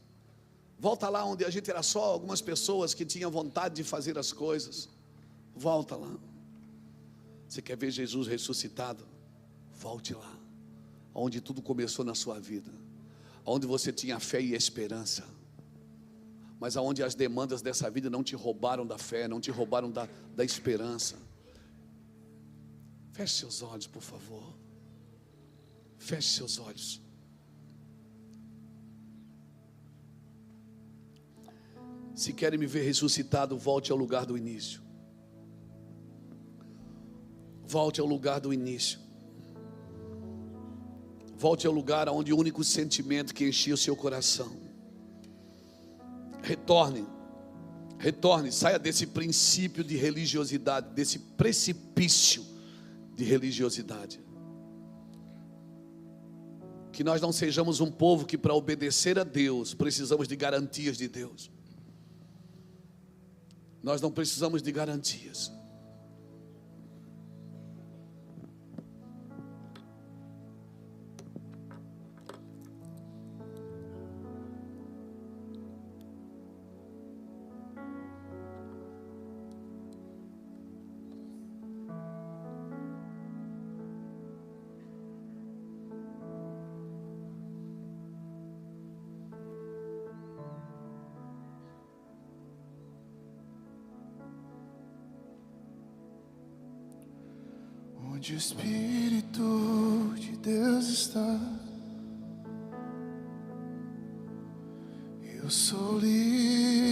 Volta lá onde a gente era só algumas pessoas que tinham vontade de fazer as coisas. Volta lá. Você quer ver Jesus ressuscitado? Volte lá, onde tudo começou na sua vida, onde você tinha fé e esperança, mas aonde as demandas dessa vida não te roubaram da fé, não te roubaram da esperança. Feche seus olhos, por favor. Feche seus olhos. Se querem me ver ressuscitado, volte ao lugar do início. Volte ao lugar do início. Volte ao lugar onde o único sentimento que enchia o seu coração. Retorne, saia desse princípio de religiosidade, desse precipício de religiosidade. Que nós não sejamos um povo que, para obedecer a Deus, precisamos de garantias de Deus. Nós não precisamos de garantias. Onde o Espírito de Deus está, eu sou livre.